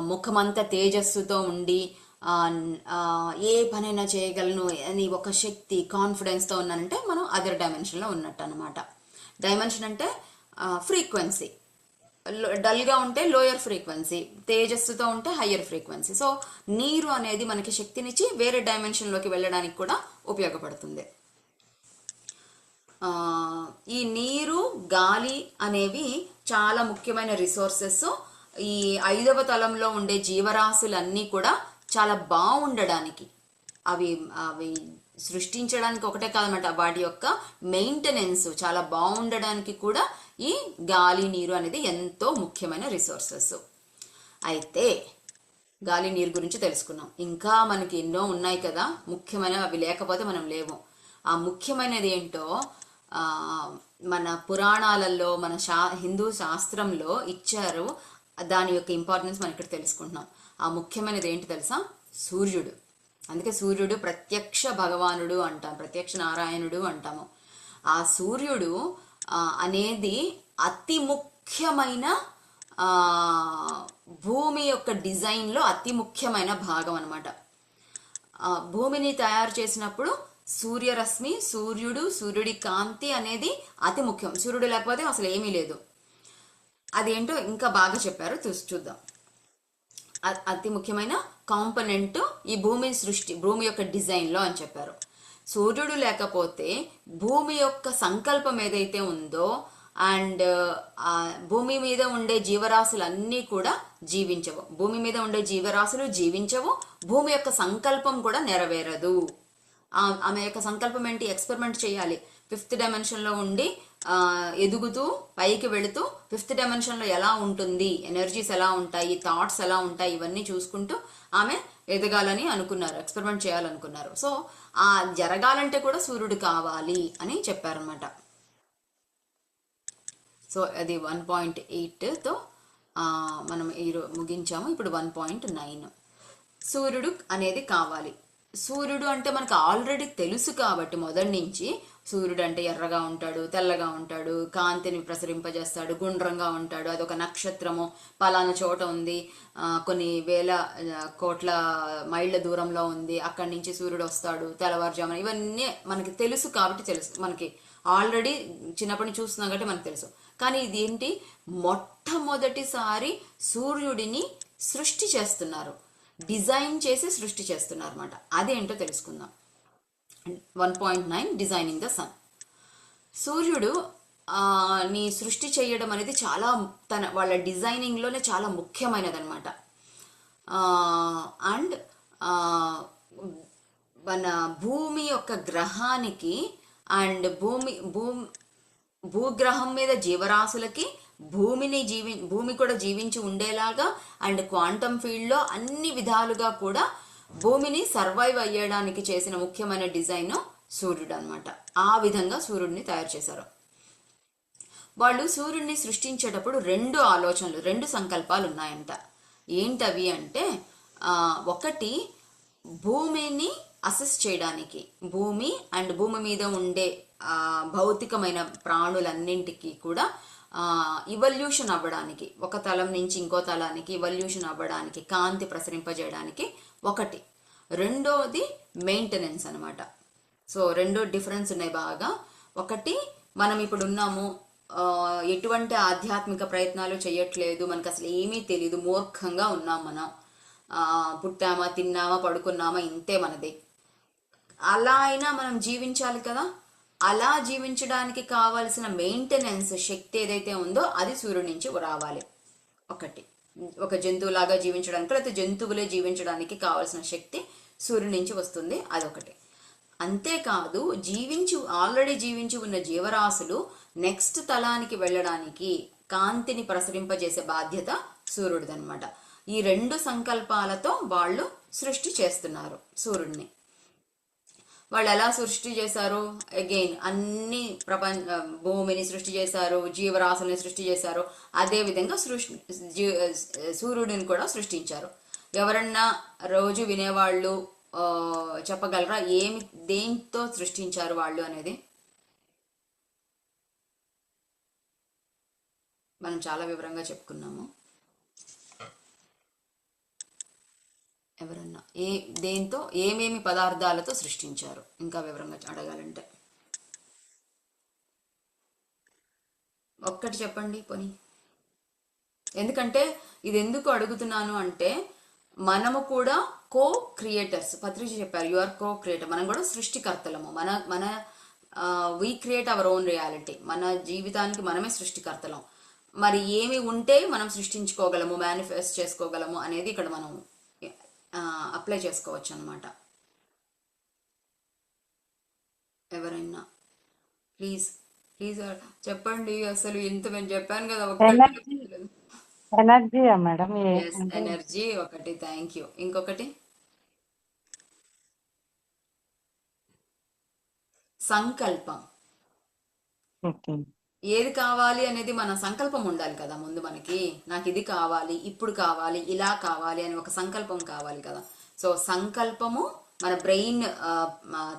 ముఖమంతా తేజస్సుతో ఉండి ఏ పనైనా చేయగలను అని ఒక శక్తి కాన్ఫిడెన్స్తో ఉన్నానంటే మనం అదర్ డైమెన్షన్లో ఉన్నట్టు అనమాట. డైమెన్షన్ అంటే ఫ్రీక్వెన్సీ. డల్గా ఉంటే లోయర్ ఫ్రీక్వెన్సీ, తేజస్సుతో ఉంటే హయ్యర్ ఫ్రీక్వెన్సీ. సో నీరు అనేది మనకి శక్తినిచ్చి వేరే డైమెన్షన్లోకి వెళ్ళడానికి కూడా ఉపయోగపడుతుంది. ఈ నీరు, గాలి అనేవి చాలా ముఖ్యమైన రిసోర్సెస్. ఈ 5వ తలంలో ఉండే జీవరాశులన్నీ కూడా చాలా బాగుండడానికి, అవి అవి సృష్టించడానికి ఒకటే కాదనమాట, వాటి యొక్క మెయింటెనెన్స్ చాలా బాగుండడానికి కూడా ఈ గాలి, నీరు అనేది ఎంతో ముఖ్యమైన రిసోర్సెస్. అయితే గాలి, నీరు గురించి తెలుసుకున్నాం. ఇంకా మనకి ఎన్నో ఉన్నాయి కదా ముఖ్యమైన, అవి లేకపోతే మనం లేము. ఆ ముఖ్యమైనది ఏంటో మన పురాణాలలో, మన హిందూ శాస్త్రంలో ఇచ్చారు. దాని యొక్క ఇంపార్టెన్స్ మనం ఇక్కడ తెలుసుకుంటున్నాం. ఆ ముఖ్యమైనది ఏంటి తెలుసా? సూర్యుడు. అందుకే సూర్యుడు ప్రత్యక్ష భగవానుడు అంటాం, ప్రత్యక్ష నారాయణుడు అంటాము. ఆ సూర్యుడు అనేది అతి ముఖ్యమైన భూమి యొక్క డిజైన్లో అతి ముఖ్యమైన భాగం అనమాట. భూమిని తయారు చేసినప్పుడు సూర్యరశ్మి, సూర్యుడు, సూర్యుడి కాంతి అనేది అతి ముఖ్యం. సూర్యుడు లేకపోతే అసలు ఏమీ లేదు. అదేంటో ఇంకా బాగా చెప్పారు, చూద్దాం. అతి ముఖ్యమైన కాంపనెంట్ ఈ భూమి యొక్క డిజైన్లో అని చెప్పారు. సూర్యుడు లేకపోతే భూమి యొక్క సంకల్పం ఏదైతే ఉందో అండ్ భూమి మీద ఉండే జీవరాశులన్నీ కూడా జీవించవు. భూమి మీద ఉండే జీవరాశులు జీవించవు, భూమి యొక్క సంకల్పం కూడా నెరవేరదు. ఆమె యొక్క సంకల్పం ఏంటి? ఎక్స్పెరిమెంట్ చేయాలి. 5th డైమెన్షన్లో ఉండి ఎదుగుతూ పైకి వెళుతూ 5th డైమెన్షన్లో ఎలా ఉంటుంది, ఎనర్జీస్ ఎలా ఉంటాయి, థాట్స్ ఎలా ఉంటాయి, ఇవన్నీ చూసుకుంటూ ఆమె ఎదగాలని అనుకున్నారు, ఎక్స్పెరిమెంట్ చేయాలనుకున్నారు. సో ఆ జరగాలంటే కూడా సూర్యుడు కావాలి అని చెప్పారనమాట. సో అది 1.8తో మనం ముగించాము. ఇప్పుడు 1.9 సూర్యుడు అనేది కావాలి. సూర్యుడు అంటే మనకు ఆల్రెడీ తెలుసు కాబట్టి మొదటి నుంచి సూర్యుడు అంటే ఎర్రగా ఉంటాడు, తెల్లగా ఉంటాడు, కాంతిని ప్రసరింపజేస్తాడు, గుండ్రంగా ఉంటాడు, అదొక నక్షత్రము, పలానా చోట ఉంది, కొన్ని వేల కోట్ల మైళ్ళ దూరంలో ఉంది, అక్కడి నుంచి సూర్యుడు వస్తాడు తెల్లవారుజామున. ఇవన్నీ మనకి తెలుసు కాబట్టి తెలుసు, మనకి ఆల్రెడీ చిన్నప్పటి నుంచి చూస్తున్నాం కాబట్టి మనకు తెలుసు. కానీ ఇది ఏంటి? మొట్టమొదటిసారి సూర్యుడిని సృష్టి చేస్తున్నారు, డిజైన్ చేసి సృష్టి చేస్తున్నారు అనమాట. అదేంటో తెలుసుకుందాం. 1.9 డిజైనింగ్ ద సన్. సూర్యుడు ని సృష్టి చేయడం అనేది చాలా వాళ్ళ డిజైనింగ్లోనే చాలా ముఖ్యమైనది అనమాట. అండ్ మన భూమి యొక్క గ్రహానికి అండ్ భూగ్రహం మీద జీవరాశులకి భూమి కూడా జీవించి ఉండేలాగా అండ్ క్వాంటమ్ ఫీల్డ్లో అన్ని విధాలుగా కూడా భూమిని సర్వైవ్ అయ్యడానికి చేసిన ముఖ్యమైన డిజైన్ సూర్యుడు అనమాట. ఆ విధంగా సూర్యుడిని తయారు చేశారు. వాళ్ళు సూర్యుడిని సృష్టించేటప్పుడు 2 ఆలోచనలు, 2 సంకల్పాలు ఉన్నాయంట. ఏంటవి అంటే, ఒకటి భూమిని అసెస్ చేయడానికి, భూమి అండ్ భూమి మీద ఉండే భౌతికమైన ప్రాణులన్నింటికి కూడా ఇవల్యూషన్ అవ్వడానికి, ఒక తలం నుంచి ఇంకో తలానికి ఇవల్యూషన్ అవ్వడానికి, కాంతి ప్రసరింపజేయడానికి ఒకటి. రెండోది మెయింటెనెన్స్ అనమాట. సో 2 డిఫరెన్స్ ఉన్నాయి బాగా. ఒకటి, మనం ఇప్పుడు ఉన్నాము, ఎటువంటి ఆధ్యాత్మిక ప్రయత్నాలు చేయట్లేదు, మనకు అసలు ఏమీ తెలియదు, మూర్ఖంగా ఉన్నాం మనం, పుట్టామా, తిన్నామా, పడుకున్నామా, ఇంతే మనది. అలా అయినా మనం జీవించాలి కదా. అలా జీవించడానికి కావాల్సిన మెయింటెనెన్స్ శక్తి ఏదైతే ఉందో అది సూర్యుడి నుంచి రావాలి. ఒకటి, ఒక జంతువులాగా జీవించడానికి లేకపోతే జంతువులే జీవించడానికి కావాల్సిన శక్తి సూర్యుడి నుంచి వస్తుంది, అదొకటి. అంతేకాదు, ఆల్రెడీ జీవించి ఉన్న జీవరాశులు నెక్స్ట్ తలానికి వెళ్ళడానికి కాంతిని ప్రసరింపజేసే బాధ్యత సూర్యుడిదనమాట. ఈ 2 సంకల్పాలతో వాళ్ళు సృష్టి చేస్తున్నారు సూర్యుడిని. వాళ్ళు ఎలా సృష్టి చేశారు? అగైన్ అన్ని భూమిని సృష్టి చేశారు, జీవరాశుల్ని సృష్టి చేశారు, అదే విధంగా సూర్యుడిని కూడా సృష్టించారు. ఎవరన్నా రోజు వినేవాళ్ళు చెప్పగలరా దేంతో సృష్టించారు వాళ్ళు అనేది? మనం చాలా వివరంగా చెప్పుకున్నాము. ఎవరన్నా దేంతో ఏమేమి పదార్థాలతో సృష్టించారు ఇంకా వివరంగా అడగాలంటే ఒక్కటి చెప్పండి పోనీ. ఎందుకంటే ఇది ఎందుకు అడుగుతున్నాను అంటే మనము కూడా కో క్రియేటర్స్. పత్రిక చెప్పారు యు ఆర్ కో క్రియేటర్. మనం కూడా సృష్టికర్తలము. మన మన we create our own reality. మన జీవితానికి మనమే సృష్టికర్తలం. మరి ఏమి ఉంటే మనం సృష్టించుకోగలము, మేనిఫెస్ట్ చేసుకోగలము అనేది ఇక్కడ మనం అప్లై చేసుకోవచ్చు అనమాట. ఎవరైనా ప్లీజ్ ప్లీజ్ చెప్పండి. అసలు ఇంత నేను చెప్పాను కదా, ఎనర్జీ ఒక్కటి. ఎనర్జీయా మేడం ఎస్, అంటే? ఎనర్జీ ఒకటి. Thank you. ఇంకొకటి సంకల్పం. ఓకే. ఏది కావాలి అనేది మన సంకల్పం ఉండాలి కదా ముందు మనకి. నాకు ఇది కావాలి, ఇప్పుడు కావాలి, ఇలా కావాలి అని ఒక సంకల్పం కావాలి కదా. సో సంకల్పము మన బ్రెయిన్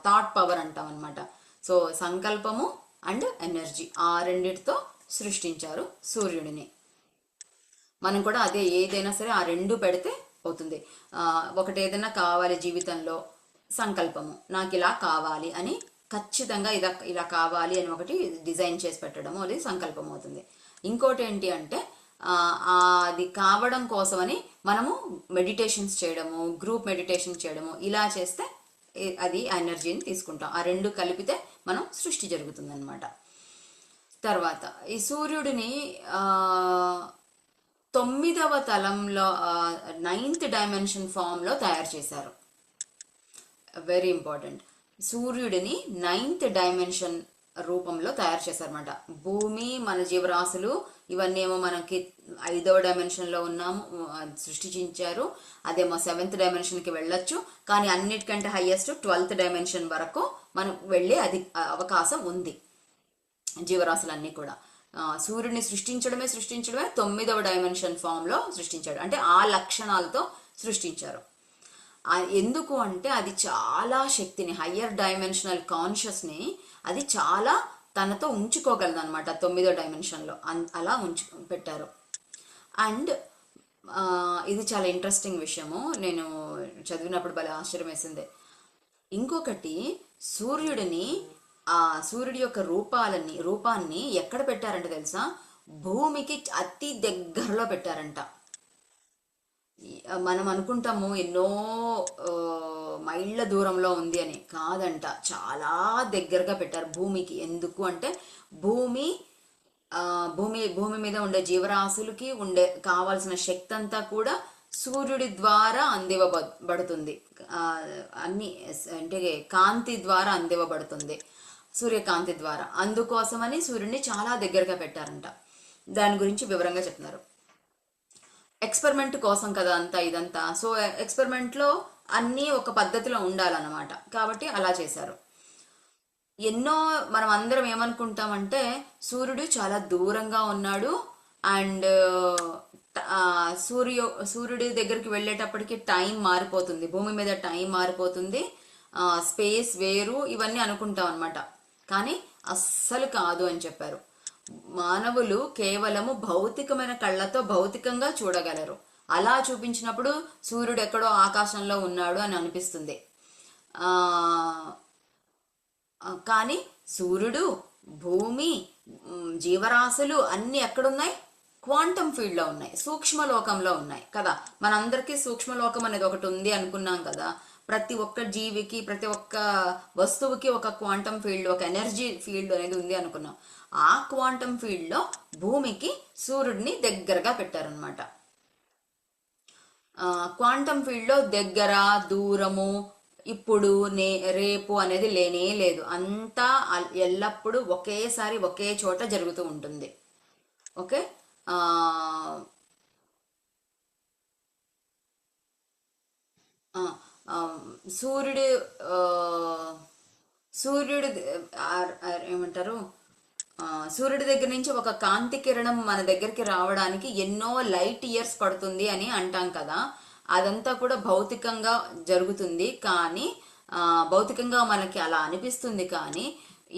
థాట్ పవర్ అంటాం అనమాట. సో సంకల్పము అండ్ ఎనర్జీ ఆ రెండిటితో సృష్టించారు సూర్యుడిని. మనం కూడా అదే ఏదైనా సరే ఆ రెండు పెడితే అవుతుంది. ఒకటి ఏదైనా కావాలి జీవితంలో, సంకల్పము నాకు ఇలా కావాలి అని ఖచ్చితంగా ఇలా కావాలి అని ఒకటి డిజైన్ చేసి పెట్టడము, అది సంకల్పం అవుతుంది. ఇంకోటి ఏంటి అంటే అది కావడం కోసమని మనము మెడిటేషన్స్ చేయడము, గ్రూప్ మెడిటేషన్ చేయడము, ఇలా చేస్తే అది ఎనర్జీని తీసుకుంటాం. ఆ రెండు కలిపితే మనం సృష్టి జరుగుతుంది అనమాట. తర్వాత ఈ సూర్యుడిని 9వ తలంలో 9th డైమెన్షన్ ఫామ్లో తయారు చేశారు. Very important. సూర్యుడిని 9th డైమెన్షన్ రూపంలో తయారు చేశారన్నమాట. భూమి, మన జీవరాశులు ఇవన్నీ ఏమో మనకి 5వ డైమెన్షన్లో ఉన్నాము, సృష్టించారు. అదేమో 7th డైమెన్షన్కి వెళ్ళొచ్చు. కానీ అన్నిటికంటే హైయెస్ట్ 12th డైమెన్షన్ వరకు మనం వెళ్ళే అది అవకాశం ఉంది జీవరాశులన్నీ కూడా. సూర్యుడిని సృష్టించడమే 9వ డైమెన్షన్ ఫామ్లో సృష్టించాడు. అంటే ఆ లక్షణాలతో సృష్టించారు. ఎందుకు అంటే అది చాలా శక్తిని, హయ్యర్ డైమెన్షనల్ కాన్షియస్ని అది చాలా తనతో ఉంచుకోగలదు అనమాట 9వ డైమెన్షన్లో. అలా పెట్టారు. అండ్ ఇది చాలా ఇంట్రెస్టింగ్ విషయము, నేను చదివినప్పుడు భలే ఆశ్చర్యం వేసింది. ఇంకొకటి, సూర్యుడి యొక్క రూపాన్ని ఎక్కడ పెట్టారంట తెలుసా? భూమికి అతి దగ్గరలో పెట్టారంట. మనం అనుకుంటాము ఎన్నో మైళ్ళ దూరంలో ఉంది అని. కాదంట, చాలా దగ్గరగా పెట్టారు భూమికి. ఎందుకు అంటే భూమి భూమి మీద ఉండే జీవరాశులకి కావాల్సిన శక్తి అంతా కూడా సూర్యుడి ద్వారా అందివ్వబడుతుంది. అన్ని అంటే కాంతి ద్వారా అందివ్వబడుతుంది, సూర్యకాంతి ద్వారా. అందుకోసమని సూర్యుడిని చాలా దగ్గరగా పెట్టారంట. దాని గురించి వివరంగా చెప్తున్నారు. ఎక్స్పెరిమెంట్ కోసం కదా ఇదంతా. సో ఎక్స్పెరిమెంట్లో అన్నీ ఒక పద్ధతిలో ఉండాలన్నమాట. కాబట్టి అలా చేశారు. మనం అందరం ఏమనుకుంటామంటే సూర్యుడు చాలా దూరంగా ఉన్నాడు అండ్ సూర్యుడి దగ్గరికి వెళ్ళేటప్పటికి టైం మారిపోతుంది, భూమి మీద టైం మారిపోతుంది, స్పేస్ వేరు, ఇవన్నీ అనుకుంటాం అనమాట. కానీ అస్సలు కాదు అని చెప్పారు. మానవులు కేవలము భౌతికమైన కళ్ళతో భౌతికంగా చూడగలరు. అలా చూపించినప్పుడు సూర్యుడు ఎక్కడో ఆకాశంలో ఉన్నాడు అని అనిపిస్తుంది. కానీ సూర్యుడు, భూమి, జీవరాశులు అన్నీ ఎక్కడున్నాయి? క్వాంటమ్ ఫీల్డ్లో ఉన్నాయి, సూక్ష్మలోకంలో ఉన్నాయి కదా. మనందరికీ సూక్ష్మలోకం అనేది ఒకటి ఉంది అనుకున్నాం కదా. ప్రతి ఒక్క జీవికి, ప్రతి ఒక్క వస్తువుకి ఒక క్వాంటమ్ ఫీల్డ్, ఒక ఎనర్జీ ఫీల్డ్ అనేది ఉంది అనుకున్నాం. ఆ క్వాంటమ్ ఫీల్డ్లో భూమికి సూర్యుడిని దగ్గరగా పెట్టారనమాట. క్వాంటమ్ ఫీల్డ్లో దగ్గర, దూరము, ఇప్పుడు, రేపు అనేది లేనే లేదు. అంతా ఎల్లప్పుడూ ఒకేసారి ఒకే చోట జరుగుతూ ఉంటుంది. ఓకే. సూర్యుడు ఏమంటారు, సూర్యుడి దగ్గర నుంచి ఒక కాంతి కిరణం మన దగ్గరికి రావడానికి ఎన్నో లైట్ ఇయర్స్ పడుతుంది అని అంటాం కదా. అదంతా కూడా భౌతికంగా జరుగుతుంది. కానీ భౌతికంగా మనకి అలా అనిపిస్తుంది. కానీ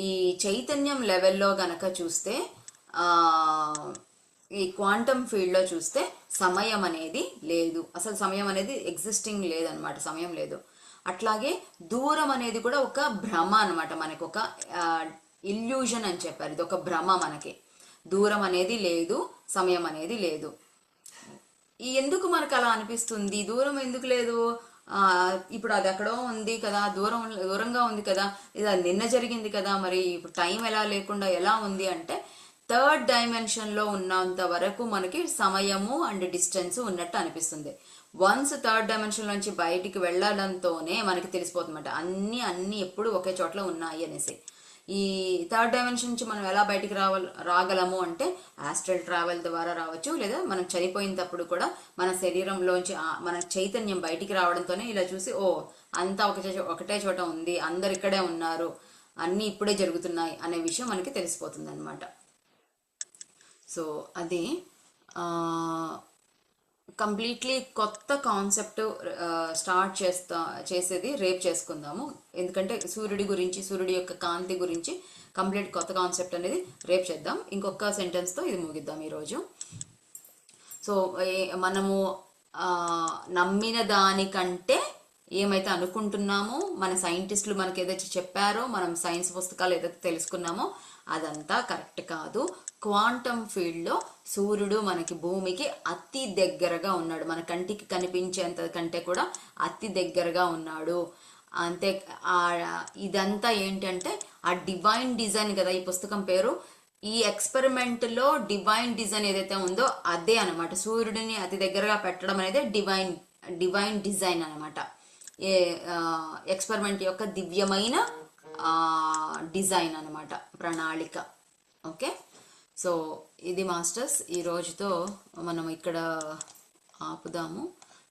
ఈ చైతన్యం లెవెల్లో గనక చూస్తే ఈ క్వాంటమ్ ఫీల్డ్లో చూస్తే సమయం అనేది లేదు, అసలు సమయం అనేది ఎగ్జిస్టింగ్ లేదనమాట, సమయం లేదు. అట్లాగే దూరం అనేది కూడా ఒక భ్రమ అనమాట, మనకు ఒక ఇల్యూజన్ అని చెప్పారు, ఇది ఒక భ్రమ మనకి. దూరం అనేది లేదు, సమయం అనేది లేదు. ఈ ఎందుకు మనకు అలా అనిపిస్తుంది, దూరం ఎందుకు లేదు, ఇప్పుడు అది ఎక్కడో ఉంది కదా, దూరంగా ఉంది కదా, ఇది నిన్న జరిగింది కదా, మరి ఇప్పుడు టైం ఎలా లేకుండా ఎలా ఉంది అంటే, థర్డ్ డైమెన్షన్లో ఉన్నంత వరకు మనకి సమయము అండ్ డిస్టెన్స్ ఉన్నట్టు అనిపిస్తుంది. వన్స్ థర్డ్ డైమెన్షన్ నుంచి బయటికి వెళ్ళడంతోనే మనకి తెలిసిపోతుందన్నమాట అన్ని ఎప్పుడు ఒకే చోట్ల ఉన్నాయి అనేసి. ఈ థర్డ్ డైమెన్షన్ నుంచి మనం ఎలా బయటికి రాగలము అంటే ఆస్ట్రల్ ట్రావెల్ ద్వారా రావచ్చు, లేదా మనం చనిపోయినప్పుడు కూడా మన శరీరంలోంచి మన చైతన్యం బయటికి రావడంతోనే ఇలా చూసి ఓ అంతా ఒకటే చోట ఉంది, అందరు ఇక్కడే ఉన్నారు, అన్నీ ఇప్పుడే జరుగుతున్నాయి అనే విషయం మనకి తెలిసిపోతుంది అనమాట. సో అది కంప్లీట్లీ కొత్త కాన్సెప్ట్ స్టార్ట్ చేసేది రేపు చేసుకుందాము. ఎందుకంటే సూర్యుడి యొక్క కాంతి గురించి కంప్లీట్ కొత్త కాన్సెప్ట్ అనేది రేపు చేద్దాం. ఇంకొక సెంటెన్స్తో ఇది ముగిద్దాం ఈరోజు. సో మనము నమ్మిన దానికంటే ఏమైతే అనుకుంటున్నామో, మన సైంటిస్టులు మనకి ఏదైతే చెప్పారో, మనం సైన్స్ పుస్తకాలు ఏదైతే తెలుసుకున్నామో అదంతా కరెక్ట్ కాదు. క్వాంటమ్ ఫీల్డ్లో సూర్యుడు మనకి భూమికి అతి దగ్గరగా ఉన్నాడు, మన కంటికి కనిపించేంత కంటే కూడా అతి దగ్గరగా ఉన్నాడు. అంతే. ఇదంతా ఏంటంటే ఆ డివైన్ డిజైన్ కదా ఈ పుస్తకం పేరు. ఈ ఎక్స్పెరిమెంట్లో డివైన్ డిజైన్ ఏదైతే ఉందో అదే అనమాట, సూర్యుడిని అతి దగ్గరగా పెట్టడం అనేది డివైన్ డిజైన్ అనమాట. ఎక్స్పెరిమెంట్ యొక్క దివ్యమైన డిజైన్ అనమాట, ప్రణాళిక. ఓకే, సో ఇది మాస్టర్స్, ఈ రోజుతో మనం ఇక్కడ ఆపుదాము.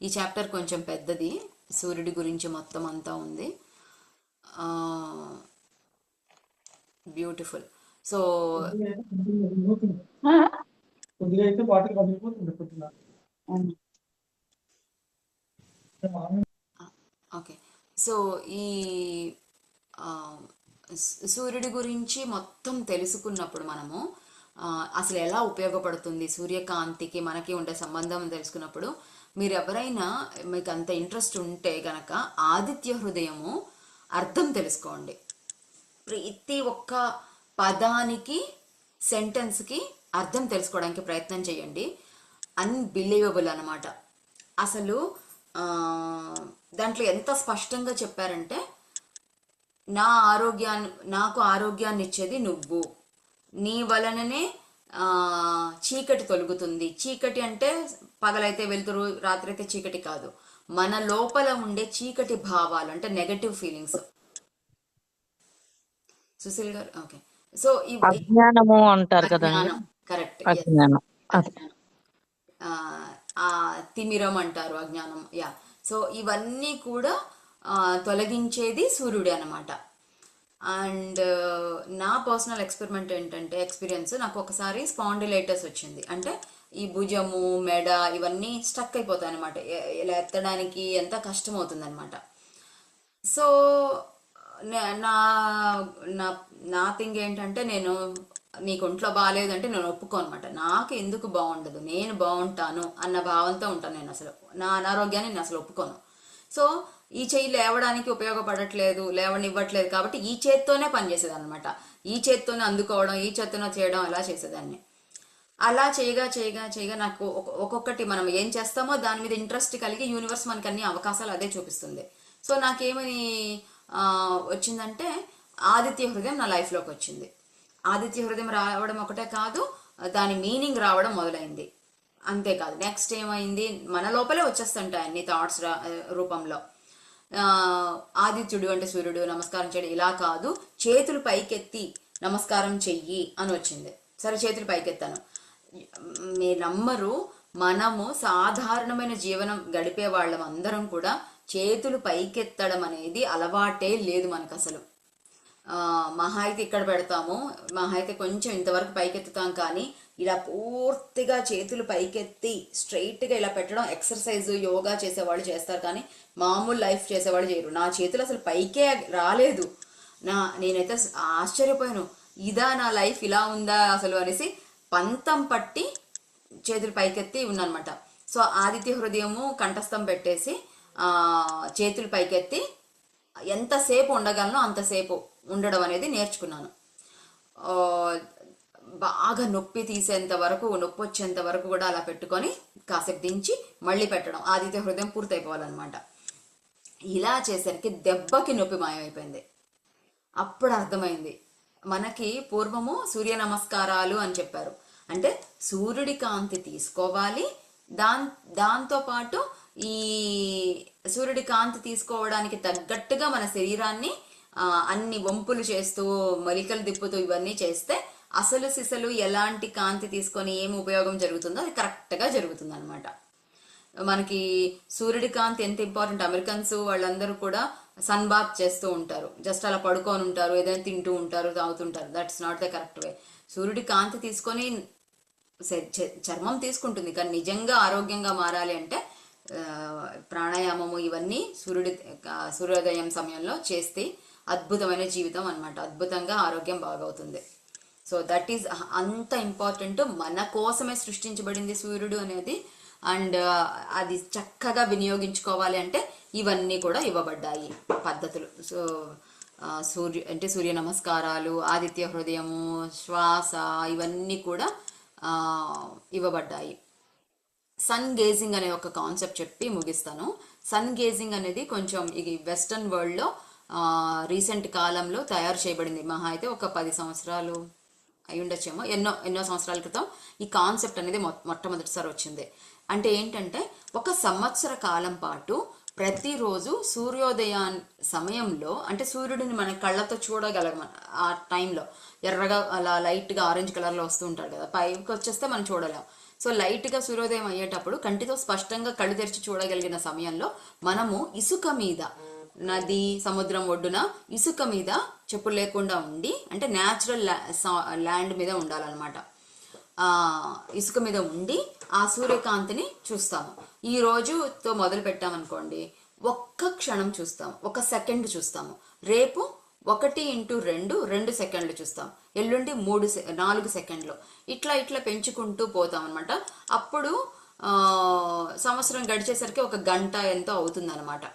ఈ చాప్టర్ కొంచెం పెద్దది, సూర్యుడి గురించి మొత్తం అంతా ఉంది. బ్యూటిఫుల్. సో ఓకే, సో ఈ సూర్యుడి గురించి మొత్తం తెలుసుకున్నప్పుడు మనము అసలు ఎలా ఉపయోగపడుతుంది సూర్యకాంతికి మనకి ఉండే సంబంధం తెలుసుకున్నప్పుడు, మీరు ఎవరైనా మీకు అంత ఇంట్రెస్ట్ ఉంటే కనుక ఆదిత్య హృదయము అర్థం తెలుసుకోండి. ప్రతి ఒక్క పదానికి, సెంటెన్స్కి అర్థం తెలుసుకోవడానికి ప్రయత్నం చేయండి. అన్బిలీవబుల్ అనమాట. అసలు దాంట్లో ఎంత స్పష్టంగా చెప్పారంటే, నాకు ఆరోగ్యాన్ని ఇచ్చేది నువ్వు, నీ వలననే చీకటి తొలుగుతుంది. చీకటి అంటే పగలైతే వెలుతురు, రాత్రి అయితే చీకటి కాదు, మన లోపల ఉండే చీకటి భావాలు అంటే నెగటివ్ ఫీలింగ్స్. సుశీల్ గారు, ఓకే. సో అజ్ఞానము అంటారు కదా, కరెక్ట్. అజ్ఞానం, తిమిరం అంటారు, అజ్ఞానం. యా. సో ఇవన్నీ కూడా తొలగించేది సూర్యుడే అనమాట. అండ్ నా పర్సనల్ ఎక్స్పీరియన్స్, నాకు ఒకసారి స్పాండిలైటిస్ వచ్చింది. అంటే ఈ భుజము, మెడ ఇవన్నీ స్టక్ అయిపోతాయి అనమాట, ఇలా ఎత్తడానికి ఎంత కష్టం అవుతుంది అనమాట. సో నా థింగ్ ఏంటంటే, నేను నీకు ఒంట్లో బాగాలేదంటే నేను ఒప్పుకోను అనమాట. నాకు ఎందుకు బాగుండదు, నేను బాగుంటాను అన్న భావంతో ఉంటాను. నేను అసలు నా అనారోగ్యాన్ని నేను అసలు ఒప్పుకోను. సో ఈ చెయ్యి లేవడానికి ఉపయోగపడట్లేదు, లేవనివ్వట్లేదు కాబట్టి ఈ చేత్తోనే పనిచేసేదాన్ని అనమాట. ఈ చేత్తోనే అందుకోవడం, ఈ చేత్తోనే చేయడం, అలా చేసేదాన్ని. అలా చేయగా నాకు ఒక్కొక్కటి మనం ఏం చేస్తామో దాని మీద ఇంట్రెస్ట్ కలిగి యూనివర్స్ మనకి అన్ని అవకాశాలు అదే చూపిస్తుంది. సో నాకేమని వచ్చిందంటే, ఆదిత్య హృదయం నా లైఫ్లోకి వచ్చింది. ఆదిత్య హృదయం రావడం ఒకటే కాదు, దాని మీనింగ్ రావడం మొదలైంది. అంతేకాదు, నెక్స్ట్ ఏమైంది, మన లోపలే వచ్చేస్తుంటాయి అన్ని థాట్స్ రూపంలో. ఆదిత్యుడు అంటే సూర్యుడు, నమస్కారం చేయడం ఇలా కాదు, చేతులు పైకెత్తి నమస్కారం చెయ్యి అని వచ్చింది. సరే, చేతులు పైకెత్తాను. మీరు నమ్మరు, మనము సాధారణమైన జీవనం గడిపే వాళ్ళం అందరం కూడా చేతులు పైకెత్తడం అనేది అలవాటే లేదు మనకు అసలు. మహా అయితే ఇక్కడ పెడతాము, మహా అయితే కొంచెం ఇంతవరకు పైకెత్తుతాం, కానీ ఇలా పూర్తిగా చేతులు పైకెత్తి స్ట్రైట్గా ఇలా పెట్టడం ఎక్సర్సైజ్, యోగా చేసేవాళ్ళు చేస్తారు, కానీ మామూలు లైఫ్ చేసేవాళ్ళు చేయరు. నా చేతులు అసలు పైకే రాలేదు. నేనైతే ఆశ్చర్యపోయాను, ఇదా నా లైఫ్, ఇలా ఉందా అసలు అనేసి పంతం పట్టి చేతులు పైకెత్తి ఉన్ననమాట. సో ఆదిత్య హృదయము కంఠస్థం పెట్టేసి చేతులు పైకెత్తి ఎంతసేపు ఉండగలనో అంతసేపు ఉండడం అనేది నేర్చుకున్నాను. ఆ, బాగా నొప్పి తీసేంత వరకు, నొప్పి వచ్చేంత వరకు కూడా అలా పెట్టుకొని కాసేపు దించి మళ్ళీ పెట్టడం, ఆదిత్య హృదయం పూర్తయిపోవాలన్నమాట. ఇలా చేసరికి దెబ్బకి నొప్పి మాయమైపోయింది. అప్పుడు అర్థమైంది, మనకి పూర్వము సూర్య నమస్కారాలు అని చెప్పారు. అంటే సూర్యుడి కాంతి తీసుకోవాలి, దాంతో పాటు ఈ సూర్యుడి కాంతి తీసుకోవడానికి తగ్గట్టుగా మన శరీరాన్ని అన్ని వంపులు చేస్తూ మలికలు తిప్పుతూ ఇవన్నీ చేస్తే అసలు సిసలు ఎలాంటి కాంతి తీసుకొని ఏమి ఉపయోగం జరుగుతుందో అది కరెక్ట్గా జరుగుతుంది అనమాట. మనకి సూర్యుడి కాంతి ఎంత ఇంపార్టెంట్. అమెరికన్స్ వాళ్ళందరూ కూడా సన్ బాత్ చేస్తూ ఉంటారు, జస్ట్ అలా పడుకొని ఉంటారు, ఏదైనా తింటూ ఉంటారు, తాగుతుంటారు. That's not the correct way. సూర్యుడి కాంతి తీసుకొని చర్మం తీసుకుంటుంది, కానీ నిజంగా ఆరోగ్యంగా మారాలి అంటే ప్రాణాయామము ఇవన్నీ సూర్యోదయం సమయంలో చేస్తే అద్భుతమైన జీవితం అన్నమాట. అద్భుతంగా ఆరోగ్యం బాగవుతుంది. సో దట్ ఈస్ అంత ఇంపార్టెంట్. మన కోసమే సృష్టించబడింది సూర్యుడు అనేది. అండ్ అది చక్కగా వినియోగించుకోవాలి అంటే ఇవన్నీ కూడా ఇవ్వబడ్డాయి పద్ధతులు. సో సూర్య నమస్కారాలు, ఆదిత్య హృదయము, శ్వాస, ఇవన్నీ కూడా ఇవ్వబడ్డాయి. సన్ గేజింగ్ అనే ఒక కాన్సెప్ట్ చెప్పి ముగిస్తాను. సన్ గేజింగ్ అనేది కొంచెం ఇది వెస్టర్న్ వరల్డ్లో రీసెంట్ కాలంలో తయారు చేయబడింది. మహా అయితే ఒక 10 సంవత్సరాలు అయి ఉండొచ్చేమో, ఎన్నో సంవత్సరాల క్రితం ఈ కాన్సెప్ట్ అనేది మొట్టమొదటిసారి వచ్చింది. అంటే ఏంటంటే, ఒక సంవత్సర కాలం పాటు ప్రతిరోజు సూర్యోదయం సమయంలో, అంటే సూర్యుడిని మన కళ్ళతో చూడగలం ఆ టైంలో, ఎర్రగా అలా లైట్గా ఆరెంజ్ కలర్లో వస్తూ ఉంటాడు కదా, పైకి వచ్చేస్తే మనం చూడలేం. సో లైట్గా సూర్యోదయం అయ్యేటప్పుడు కంటితో స్పష్టంగా కళ్ళు తెరిచి చూడగలిగిన సమయంలో మనము ఇసుక మీద, నది సముద్రం ఒడ్డున ఇసుక మీద చెప్పులు లేకుండా ఉండి, అంటే న్యాచురల్ ల్యాండ్ మీద ఉండాలన్నమాట. ఇసుక మీద ఉండి ఆ సూర్యకాంతిని చూస్తాము. ఈ రోజుతో మొదలు పెట్టామనుకోండి, ఒక్క క్షణం చూస్తాము, 1 సెకండ్ చూస్తాము. రేపు 1x2 సెకండ్లు చూస్తాం. ఎల్లుండి 4 సెకండ్లు. ఇట్లా పెంచుకుంటూ పోతాం అనమాట. అప్పుడు సంవత్సరం గడిచేసరికి 1 గంట ఎంతో అవుతుంది అనమాట,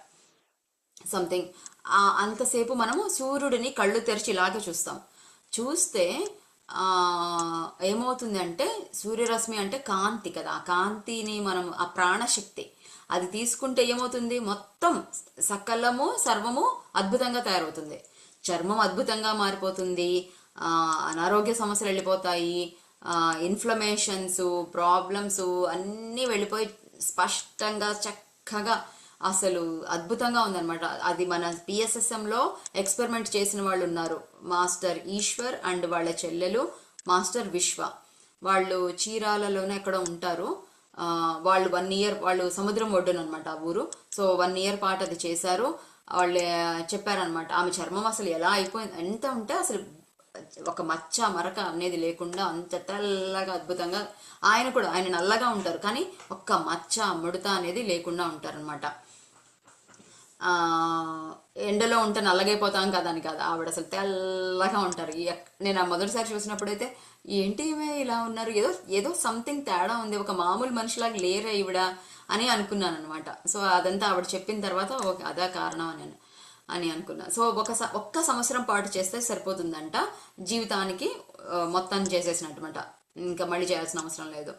సంథింగ్. అంతసేపు మనము సూర్యుడిని కళ్ళు తెరిచి ఇలాగే చూస్తాం. చూస్తే ఏమవుతుంది అంటే, సూర్యరశ్మి అంటే కాంతి కదా, ఆ కాంతిని మనం, ఆ ప్రాణశక్తి అది తీసుకుంటే ఏమవుతుంది, మొత్తం సకలము సర్వము అద్భుతంగా తయారవుతుంది. చర్మం అద్భుతంగా మారిపోతుంది, అనారోగ్య సమస్యలు వెళ్ళిపోతాయి, ఇన్ఫ్లమేషన్స్, ప్రాబ్లమ్స్ అన్నీ వెళ్ళిపోయి స్పష్టంగా చక్కగా అసలు అద్భుతంగా ఉందన్నమాట. అది మన పిఎస్ఎస్ఎంలో ఎక్స్పెరిమెంట్ చేసిన వాళ్ళు ఉన్నారు, మాస్టర్ ఈశ్వర్ అండ్ వాళ్ళ చెల్లెలు మాస్టర్ విశ్వ. వాళ్ళు చీరాలలోనే ఎక్కడ ఉంటారు. వాళ్ళు 1 ఇయర్, వాళ్ళు సముద్రం ఒడ్డున అనమాట ఆ ఊరు. సో 1 ఇయర్ పాటు అది చేశారు. వాళ్ళు చెప్పారనమాట, ఆమె చర్మం అసలు ఎలా అయిపోయింది, ఎంత ఉంటే అసలు ఒక మచ్చ మరక అనేది లేకుండా అంత తెల్లగా అద్భుతంగా. ఆయన నల్లగా ఉంటారు, కానీ ఒక్క మచ్చ ముడత అనేది లేకుండా ఉంటారనమాట. ఎండలో ఉంటే నల్లగైపోతాం కదా అని కాదు, ఆవిడ అసలు తెల్లగా ఉంటారు. నేను ఆ మొదటిసారి చూసినప్పుడైతే ఏంటి ఈమె ఇలా ఉన్నారు, ఏదో సంథింగ్ తేడా ఉంది, ఒక మామూలు మనిషిలాగా లేరే ఈవిడ అని అనుకున్నాను అనమాట. సో అదంతా ఆవిడ చెప్పిన తర్వాత అదే కారణం అని అనుకున్నా. సో ఒక్క సంవత్సరం పాటు చేస్తే సరిపోతుందంట, జీవితానికి మొత్తం చేసేసినట్టుమాట, ఇంకా మళ్ళీ చేయాల్సిన అవసరం లేదు.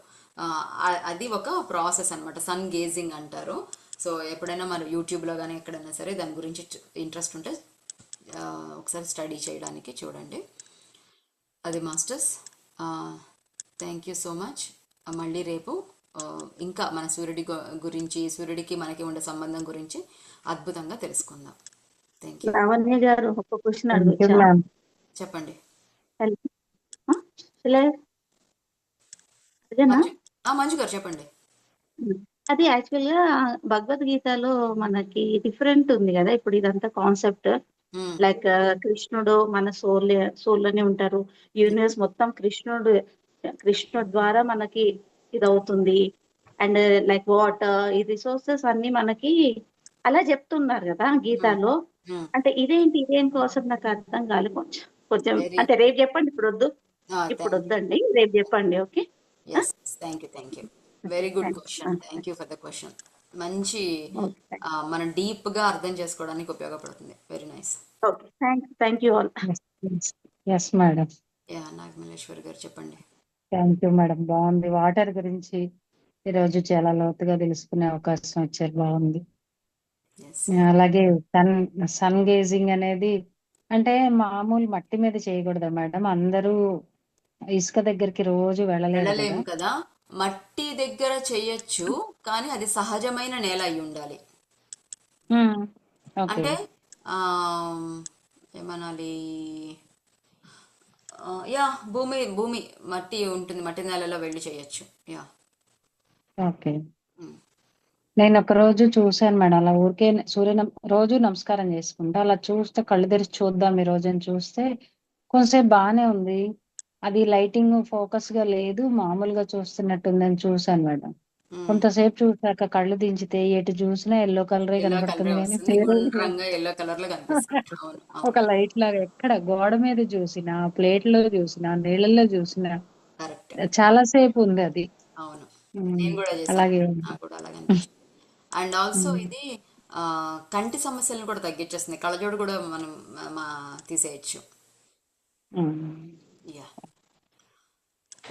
అది ఒక ప్రాసెస్ అనమాట, సన్ గేజింగ్ అంటారు. సో ఎప్పుడైనా మన యూట్యూబ్లో కానీ ఎక్కడైనా సరే దాని గురించి ఇంట్రెస్ట్ ఉంటే ఒకసారి స్టడీ చేయడానికి చూడండి. అది masters, thank you so much. మళ్ళీ రేపు ఇంకా మన సూర్యుడి గురించి, సూర్యుడికి మనకి ఉండే సంబంధం గురించి అద్భుతంగా తెలుసుకుందాం. Thank you. లావణ్య గారు ఒక క్వశ్చన్ అడగచ్చా? చెప్పండి. మంజు గారు చెప్పండి. అది యాక్చువల్ గా భగవద్గీతలో మనకి డిఫరెంట్ ఉంది కదా, ఇప్పుడు ఇదంతా కాన్సెప్ట్. లైక్ కృష్ణుడు మన సోల్లోనే ఉంటారు, యూనివర్స్ మొత్తం కృష్ణుడు ద్వారా మనకి ఇది అవుతుంది. అండ్ లైక్ వాటర్, ఈ రిసోర్సెస్ అన్ని మనకి అలా చెప్తున్నారు కదా గీతాలో. అంటే ఇదేం కోసం నాకు అర్థం కాలేదు కొంచెం. అంటే రేపు చెప్పండి, ఇప్పుడు వద్దండి, రేపు చెప్పండి. Okay. Yes, thank you. Very good question. Thank you for the question. మంచి ఓకే మనం డీప్ గా అర్థం చేసుకోవడానికి ఉపయోగపడుతుంది. Very nice. Okay thank you all. Yes madam. Ya, Nagamalleswari గారు చెప్పండి. Thank you madam. బాగుంది. వాటర్ గురించి ఈరోజు చాలా లోతుగా తెలుసుకునే అవకాశం వచ్చారు. బాగుంది. ఎస్, అలాగే సన్ గేజింగ్ అనేది అంటే మామూలు మట్టి మీద చేయకూడదా మేడం? అందరూ ఇసుక దగ్గరికి రోజు వెళ్ళలేరు కదా. వెళ్ళలేము కదా. మట్టి దగ్గర చెయ్యొచ్చు, కానీ అది సహజమైన నేల అయి ఉండాలి. ఓకే. అంటే ఆ, ఏమనాలి, యా, భూమి భూమి మట్టి ఉంటుంది, మట్టి నేలలో వెళ్ళి చేయొచ్చు. యా. ఓకే. నేను ఒక రోజు చూశాను మేడం, అలా ఊరికే రోజు నమస్కారం చేసుకుంటా అలా చూస్తే కళ్ళు తెరిచి చూద్దాం ఈ రోజు అని చూస్తే కొంతసేపు బాగానే ఉంది. అది లైటింగ్ ఫోకస్ గా లేదు, మామూలుగా చూస్తున్నట్టుందని చూశాను మేడం. కొంతసేపు చూసాక కళ్ళు దించితే ఎటు చూసినా ఎల్లో కలరే ఎల్లో కనబడుతుంది కలర్ కానీ వస్తుంది, గుండ్రంగా ఎల్లో కలర్ లో కనిపిస్తుంది. అవును, ఒక లైట్ లాగా ఎక్కడ గోడ మీద చూసినా, ప్లేట్ లో చూసినా, నీళ్ళల్లో చూసినా కరెక్ట్. చాలా సేపు ఉంది అది. అవును, ఉమ్, నేను కూడా చేశాను, అలాగే ఉంది. నాకు కూడా అలాగే అనిపించింది. అండ్ ఆల్సో ఇది కంటి సమస్యలను కూడా తగ్గించేస్తుంది. కళ్ళజోడు కూడా మనం తీసేయచ్చు. Um. Yeah.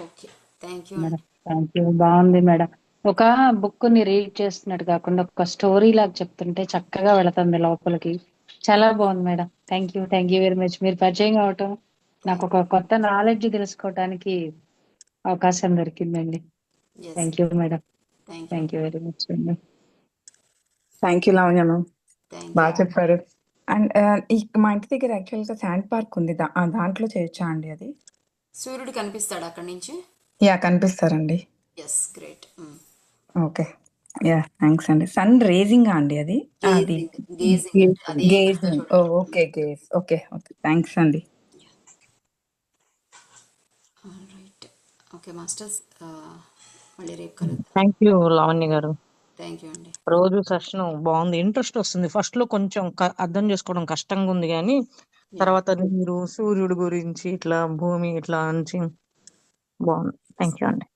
Okay, thank you madam అండి. Thank you. బాగుంది మేడం. ఒక బుక్ ని రీడ్ చేస్తున్నట్టు కాకుండా ఒక స్టోరీ లాగా చెప్తుంటే చక్కగా వెళుతుంది లోపలికి. చాలా బాగుంది madam. Thank you very much. మీరు పరిచయం అవటం నాకు ఒక కొత్త నాలెడ్జ్ తెలుసుకోవడానికి అవకాశం దొరికిందండి. Yes, thank you madam. Thank you, thank you very much అండి. Thank you Lavanya ma'am, thank బాగా యూ. చెప్పారు. అండ్ మా ఇంటి దగ్గర యాక్చువల్గా శాండ్ పార్క్ ఉంది, దాంట్లో చేయొచ్చా అండి అది? సూర్యుడు కనిపిస్తాడు అక్కడి నుంచి. యా, కనిపిస్తారండి. Yes, great. Okay, yeah, thanks అండి. సన్ రేజింగ్ అండి అది? అది గేజింగ్ అంటే అది gazing. Okay, gaze. Okay okay, thanks అండి. రైట్. ఓకే మాస్టర్స్, మళ్ళీ రేపు కలుద్దాం. థ్యాంక్ యూ లావణ్య గారు. థ్యాంక్ యూ అండి. రోజు సెషన్ బాగుంది, ఇంట్రెస్ట్ వస్తుంది. ఫస్ట్ లో కొంచెం అర్థం చేసుకోవడం కష్టంగా ఉంది, కానీ తర్వాత మీరు సూర్యుడు గురించి ఇట్లా భూమి ఇట్లా నుంచి బాగుంది. థ్యాంక్ యూ అండి.